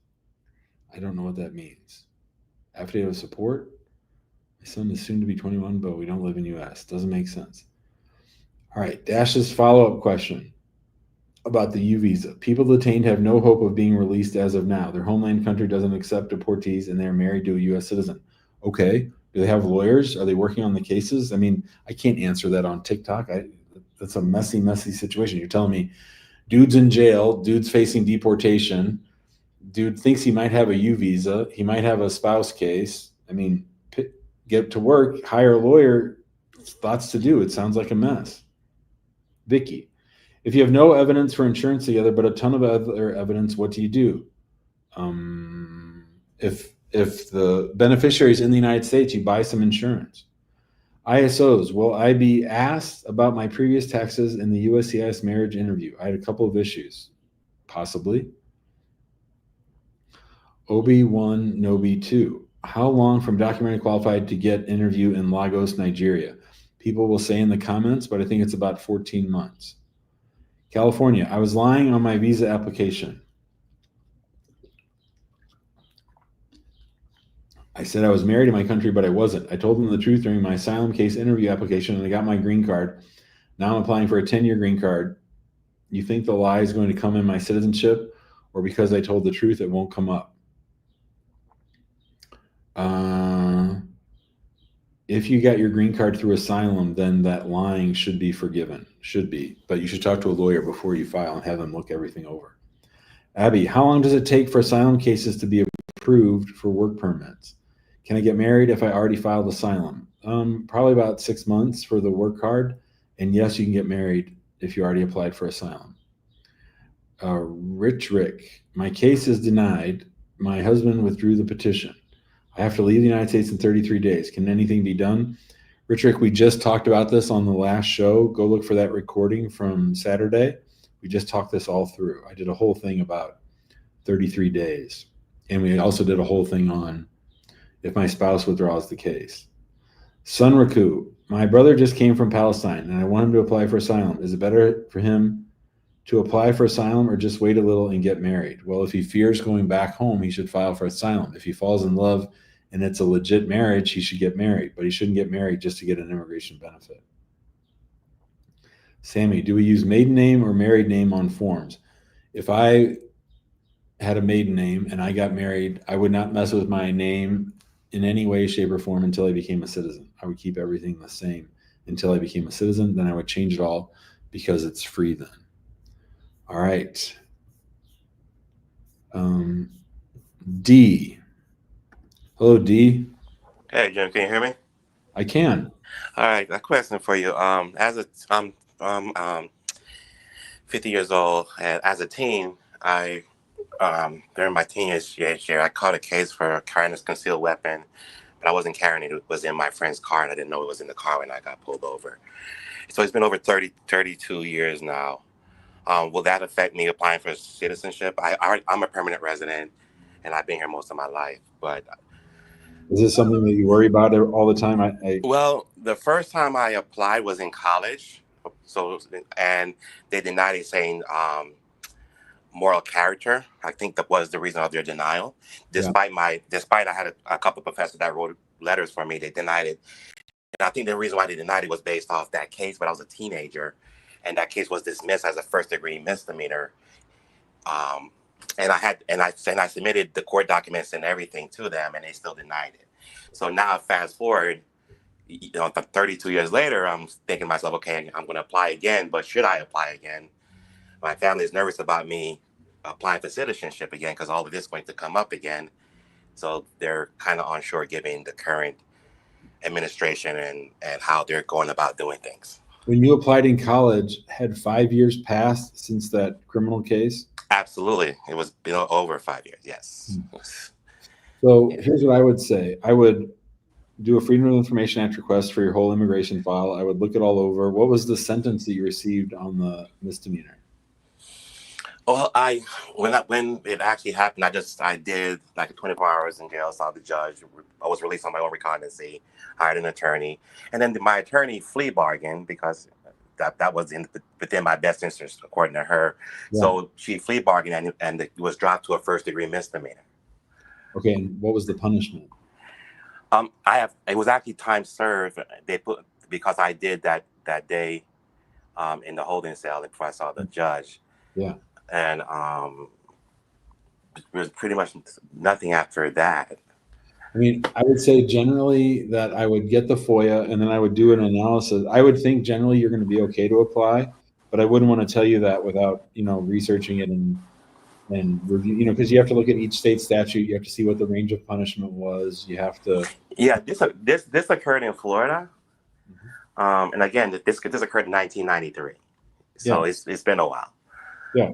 I don't know what that means. Affidavit of support? My son is soon to be 21, but we don't live in U.S. Doesn't make sense. All right. Dash's follow-up question about the U visa. People detained have no hope of being released as of now. Their homeland country doesn't accept deportees, and they're married to a U.S. citizen. Okay. Do they have lawyers? Are they working on the cases? I mean, I can't answer that on TikTok. That's a messy, messy situation. You're telling me dude's in jail, dude's facing deportation, dude thinks he might have a U visa, he might have a spouse case. I mean, get to work, hire a lawyer, lots to do. It sounds like a mess. Vicky, if you have no evidence for insurance together, but a ton of other evidence, what do you do? If the beneficiary is in the United States, you buy some insurance. ISOs, will I be asked about my previous taxes in the USCIS marriage interview? I had a couple of issues. Possibly. OB1, NOB2. How long from documented qualified to get interview in Lagos, Nigeria? People will say in the comments, but I think it's about 14 months. California, I was lying on my visa application. I said I was married in my country, but I wasn't. I told them the truth during my asylum case interview application, and I got my green card. Now I'm applying for a 10-year green card. You think the lie is going to come in my citizenship, or because I told the truth, it won't come up? If you got your green card through asylum, then that lying should be forgiven. Should be. But you should talk to a lawyer before you file and have them look everything over. Abby, how long does it take for asylum cases to be approved for work permits? Can I get married if I already filed asylum? Probably about 6 months for the work card. And yes, you can get married if you already applied for asylum. Rich Rick, my case is denied. My husband withdrew the petition. I have to leave the United States in 33 days. Can anything be done? Rich Rick, we just talked about this on the last show. Go look for that recording from Saturday. We just talked this all through. I did a whole thing about 33 days. And we also did a whole thing on if my spouse withdraws the case. Sunraku, my brother just came from Palestine and I want him to apply for asylum. Is it better for him to apply for asylum or just wait a little and get married? Well, if he fears going back home, he should file for asylum. If he falls in love and it's a legit marriage, he should get married, but he shouldn't get married just to get an immigration benefit. Sammy, do we use maiden name or married name on forms? If I had a maiden name and I got married, I would not mess with my name in any way, shape, or form until I became a citizen. I would keep everything the same until I became a citizen. Then I would change it all because it's free then. All right. D. Hello, D. Hey, Jim, can you hear me? I can. All right, a question for you. I'm 50 years old, and as a teen, I during my teenage year, I caught a case for carrying a concealed weapon, but I wasn't carrying it. It was in my friend's car, and I didn't know it was in the car when I got pulled over. So it's been over 32 years now. Will that affect me applying for citizenship? I'm a permanent resident, and I've been here most of my life, but... Is this something that you worry about all the time? Well, the first time I applied was in college, and they denied it, saying moral character. I think that was the reason of their denial. Despite I had a couple of professors that wrote letters for me, they denied it. And I think the reason why they denied it was based off that case, but I was a teenager, and that case was dismissed as a first-degree misdemeanor. And I submitted the court documents and everything to them, and they still denied it. So now, fast forward, 32 years later, I'm thinking to myself, okay, I'm going to apply again, but should I apply again? My family is nervous about me applying for citizenship again because all of this is going to come up again. So they're kind of unsure, given the current administration and how they're going about doing things. When you applied in college, had 5 years passed since that criminal case? Absolutely. It was over 5 years, yes. So here's what I would say. I would do a Freedom of Information Act request for your whole immigration file. I would look it all over. What was the sentence that you received on the misdemeanor? Well, when it actually happened, I did like 24 hours in jail, saw the judge. I was released on my own recognizance, hired an attorney, and then my attorney flea bargained because that was within my best interest, according to her. Yeah. So she flea bargained and it was dropped to a first-degree misdemeanor. Okay, and what was the punishment? It was actually time served. They put because I did that day in the holding cell before I saw the judge. Yeah. And it was pretty much nothing after that. I mean, I would say generally that I would get the FOIA and then I would do an analysis. I would think generally you're going to be okay to apply, but I wouldn't want to tell you that without, researching it and review, because you have to look at each state statute. You have to see what the range of punishment was. You have to. Yeah, this occurred in Florida, and again, this occurred in 1993, so Yeah. it's been a while. Yeah.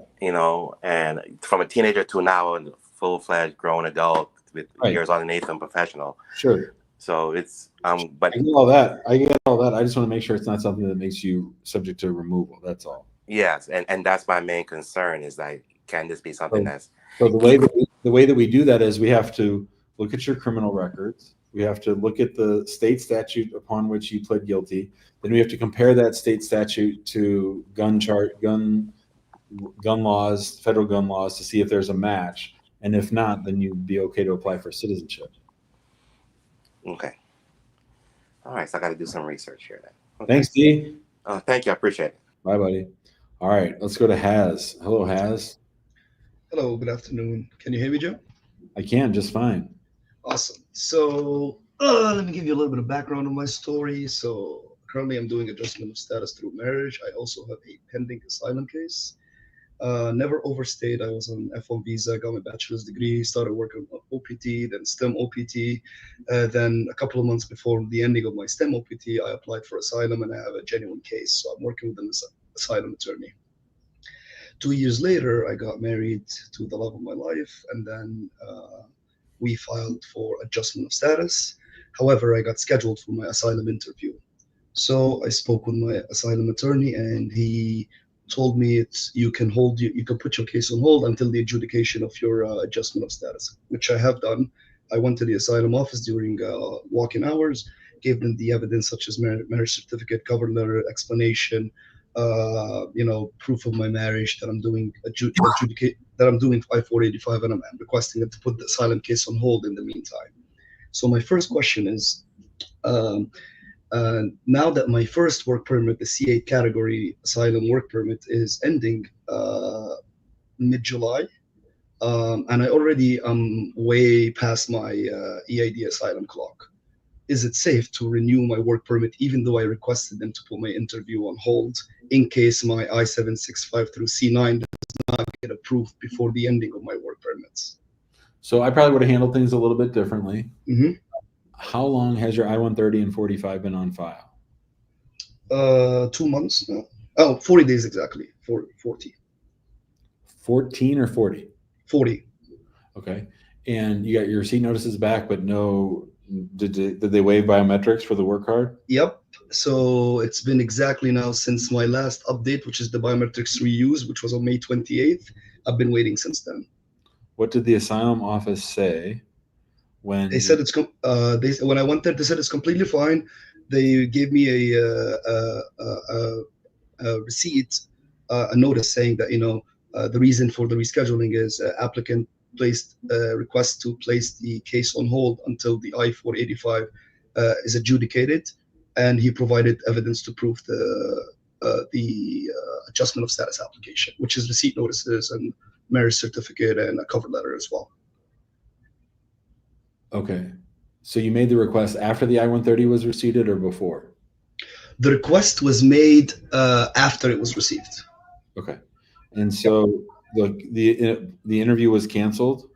And from a teenager to now a full-fledged grown adult with years on an Nathan professional. Sure. So it's but I get all that. I just want to make sure it's not something that makes you subject to removal. That's all. Yes, and that's my main concern is like, can this be something that's so the way that we do that is we have to look at your criminal records. We have to look at the state statute upon which you pled guilty. Then we have to compare that state statute to gun laws, federal gun laws, to see if there's a match. And if not, then you'd be okay to apply for citizenship. Okay. All right, so I got to do some research here then. Okay. Thanks, D. Thank you. I appreciate it. Bye, buddy. All right, let's go to Haz. Hello, Haz. Hello, good afternoon. Can you hear me, Joe? I can, just fine. Awesome. So let me give you a little bit of background on my story. So currently I'm doing adjustment of status through marriage. I also have a pending asylum case. Never overstayed. I was on F1 visa, got my bachelor's degree, started working on OPT, then STEM OPT. Then a couple of months before the ending of my STEM OPT, I applied for asylum and I have a genuine case. So I'm working with an asylum attorney. 2 years later, I got married to the love of my life, and then we filed for adjustment of status. However, I got scheduled for my asylum interview. So I spoke with my asylum attorney, and he told me you can put your case on hold until the adjudication of your adjustment of status, which I have done. I went to the asylum office during walk-in hours, gave them the evidence such as marriage certificate, cover letter, explanation, proof of my marriage, that I'm doing that I'm doing I-485, and I'm requesting them to put the asylum case on hold in the meantime. So my first question is, now that my first work permit, the C8 category asylum work permit, is ending mid-July, and I already am way past my EID asylum clock. Is it safe to renew my work permit even though I requested them to put my interview on hold in case my I-765 through C9 does not get approved before the ending of my work permits? So I probably would have handled things a little bit differently. Mm-hmm. How long has your I-130 and 45 been on file? 2 months now. Oh, 40 days exactly. 40. 14 or 40? 40. Okay. And you got your receipt notices back, but no... Did they waive biometrics for the work card? Yep. So it's been exactly now since my last update, which is the biometrics reuse, which was on May 28th. I've been waiting since then. What did the asylum office say when they said it's when I went there? They said it's completely fine. They gave me a receipt, a notice saying that the reason for the rescheduling is applicant placed request to place the case on hold until the I-485 is adjudicated, and he provided evidence to prove the adjustment of status application, which is receipt notices and marriage certificate and a cover letter as well. Okay, so you made the request after the I-130 was received or before? The request was made after it was received. Okay, and so the interview was canceled?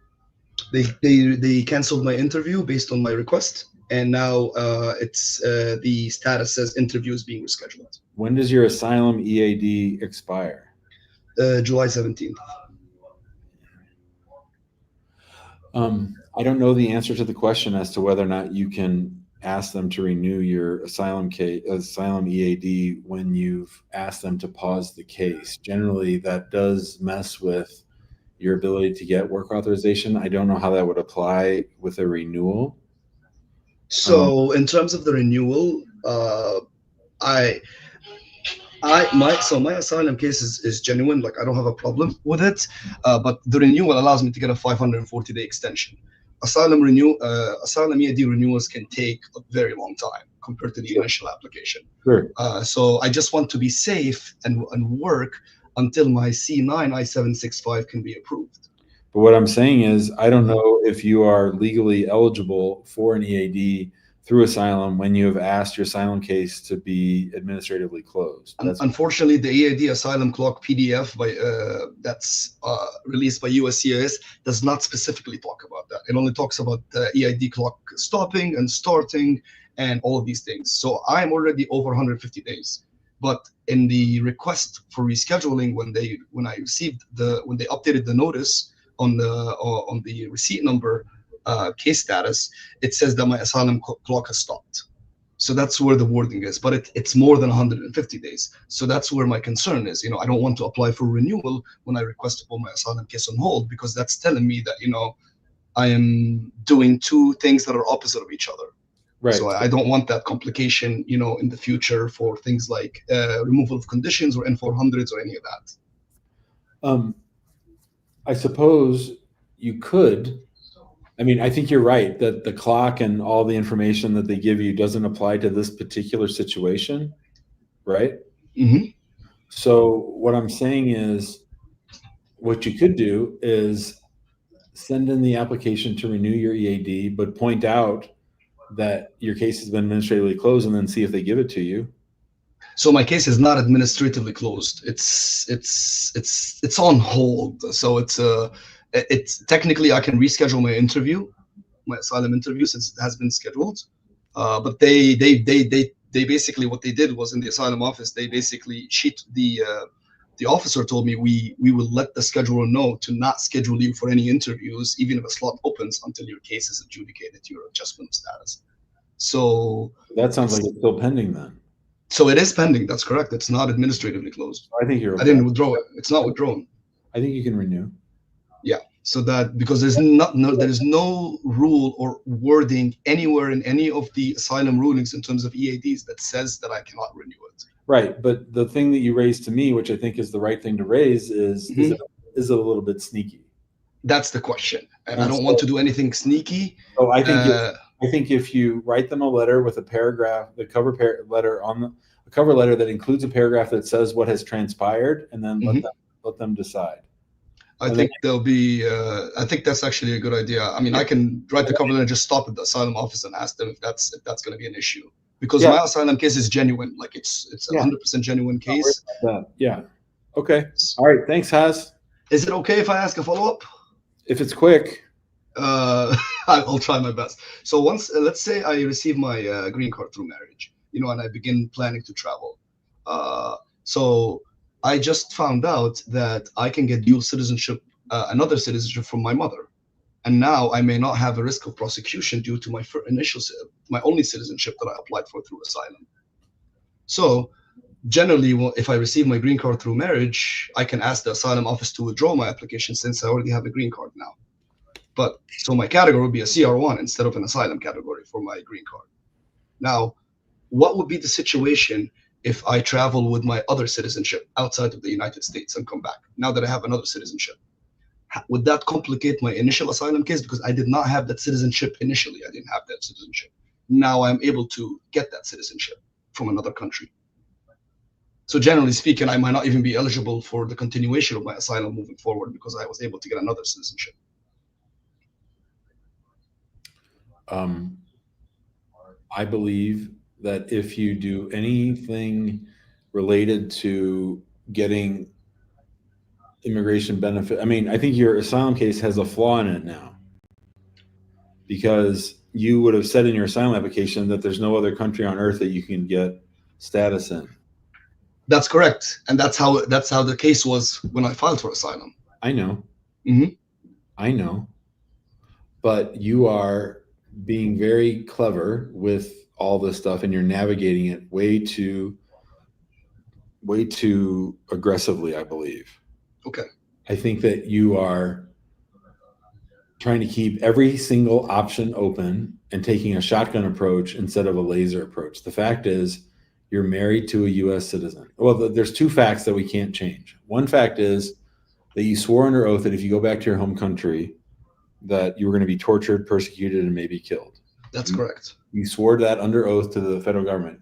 They canceled my interview based on my request, and now it's the status says interview is being rescheduled. When does your asylum EAD expire? July 17th. I don't know the answer to the question as to whether or not you can ask them to renew your asylum EAD when you've asked them to pause the case. Generally, that does mess with your ability to get work authorization. I don't know how that would apply with a renewal. So in terms of the renewal, my asylum case is genuine. Like, I don't have a problem with it, but the renewal allows me to get a 540-day extension. Asylum EAD renewals can take a very long time compared to the initial application. Sure. So I just want to be safe and work until my C9 I-765 can be approved. But what I'm saying is, I don't know if you are legally eligible for an EAD through asylum when you have asked your asylum case to be administratively closed. Unfortunately, the EAD asylum clock PDF that's released by USCIS does not specifically talk about that. It only talks about the EAD clock stopping and starting and all of these things. So I'm already over 150 days. But in the request for rescheduling, when they updated the notice on the receipt number case status, it says that my asylum clock has stopped. So that's where the wording is, but it's more than 150 days. So that's where my concern is. I don't want to apply for renewal when I request to put my asylum case on hold, because that's telling me that, I am doing two things that are opposite of each other. Right. So I don't want that complication, in the future for things like removal of conditions or N400s or any of that. I suppose you could. I mean, I think you're right that the clock and all the information that they give you doesn't apply to this particular situation, right? Mm-hmm. So what I'm saying is, what you could do is send in the application to renew your EAD, but point out that your case has been administratively closed, and then see if they give it to you. So my case is not administratively closed. It's on hold. So it's technically I can reschedule my asylum interview, since it has been scheduled. But they basically, what they did was, in the asylum office, they basically the officer told me we will let the scheduler know to not schedule you for any interviews, even if a slot opens, until your case is adjudicated, your adjustment of status. So that sounds like it's still pending then. So it is pending. That's correct. It's not administratively closed. I think you're okay. I didn't withdraw it. It's not withdrawn. I think you can renew. Yeah. So that, because there is no rule or wording anywhere in any of the asylum rulings in terms of EADs that says that I cannot renew it. Right. But the thing that you raised to me, which I think is the right thing to raise, is is it a little bit sneaky? That's the question. And I don't want to do anything sneaky. So I think if you write them a letter with a paragraph, the cover letter that includes a paragraph that says what has transpired, and then let them decide. I think that's actually a good idea. I mean, I can write the cover letter and just stop at the asylum office and ask them if that's going to be an issue, because my asylum case is genuine. Like it's 100% genuine case. Yeah. Okay. All right. Thanks, Haz. Is it okay if I ask a follow-up? If it's quick. I'll try my best. So once, let's say I receive my green card through marriage, and I begin planning to travel. So I just found out that I can get dual citizenship, another citizenship from my mother. And now I may not have a risk of prosecution due to my only citizenship that I applied for through asylum. So generally, if I receive my green card through marriage, I can ask the asylum office to withdraw my application, since I already have a green card now. But so my category would be a CR1 instead of an asylum category for my green card. Now, what would be the situation if I travel with my other citizenship outside of the United States and come back, now that I have another citizenship? Would that complicate my initial asylum case? Because I did not have that citizenship initially. I didn't have that citizenship. Now I'm able to get that citizenship from another country. So generally speaking, I might not even be eligible for the continuation of my asylum moving forward, because I was able to get another citizenship. I believe that if you do anything related to getting immigration benefit, I think your asylum case has a flaw in it now, because you would have said in your asylum application that there's no other country on earth that you can get status in. That's correct. And that's how the case was when I filed for asylum. I know. Mm-hmm. I know. But you are being very clever with all this stuff, and you're navigating it way too aggressively, I believe. Okay. I think that you are trying to keep every single option open and taking a shotgun approach instead of a laser approach. The fact is, you're married to a U.S. citizen. Well, there's two facts that we can't change. One fact is that you swore under oath that if you go back to your home country, that you were going to be tortured, persecuted, and maybe killed. That's correct. You swore that under oath to the federal government.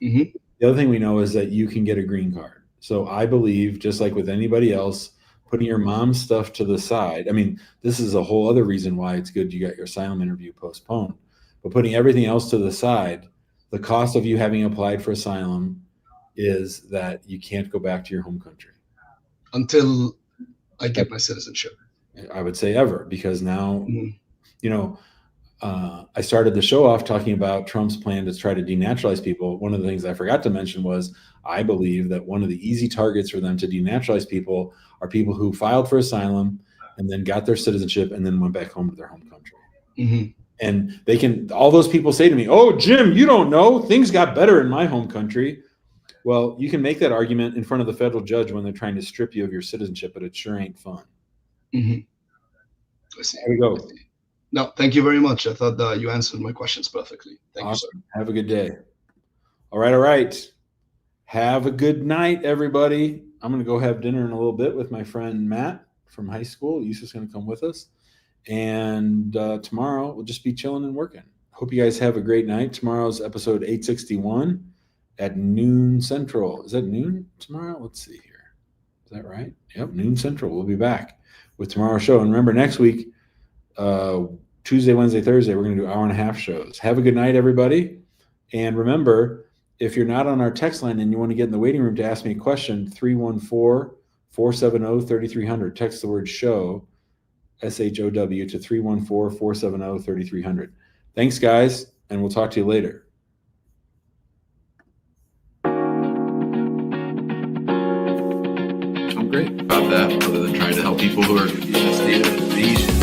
Mm-hmm. The other thing we know is that you can get a green card. So I believe, just like with anybody else, putting your mom's stuff to the side. I mean, this is a whole other reason why it's good you got your asylum interview postponed. But putting everything else to the side, the cost of you having applied for asylum is that you can't go back to your home country until I get my citizenship. I would say ever, because now, Mhm. you know, I started the show off talking about Trump's plan to try to denaturalize people. One of the things I forgot to mention was I believe that one of the easy targets for them to denaturalize people are people who filed for asylum and then got their citizenship and then went back home to their home country. Mm-hmm. And they can, all those people say to me, "Oh, Jim, you don't know, things got better in my home country." Well, you can make that argument in front of the federal judge when they're trying to strip you of your citizenship, but it sure ain't fun. Mm-hmm. I see. There we go. No, thank you very much. I thought that you answered my questions perfectly. Thank Awesome. you, Have a good day. All right. Have a good night, everybody. I'm going to go have dinner in a little bit with my friend Matt from high school. Yusuf's going to come with us. And tomorrow we'll just be chilling and working. Hope you guys have a great night. Tomorrow's episode 861 at noon Central. Is that noon tomorrow? Let's see here. Is that right? Yep, noon Central. We'll be back with tomorrow's show. And remember, next week, Tuesday, Wednesday, Thursday, we're going to do 1.5 hour shows. Have a good night, everybody. And remember, if you're not on our text line and you want to get in the waiting room to ask me a question, 314-470-3300. Text the word show, SHOW, to 314-470-3300. Thanks, guys, and we'll talk to you later. I'm great about that, other than trying to help people who are in a state of disease.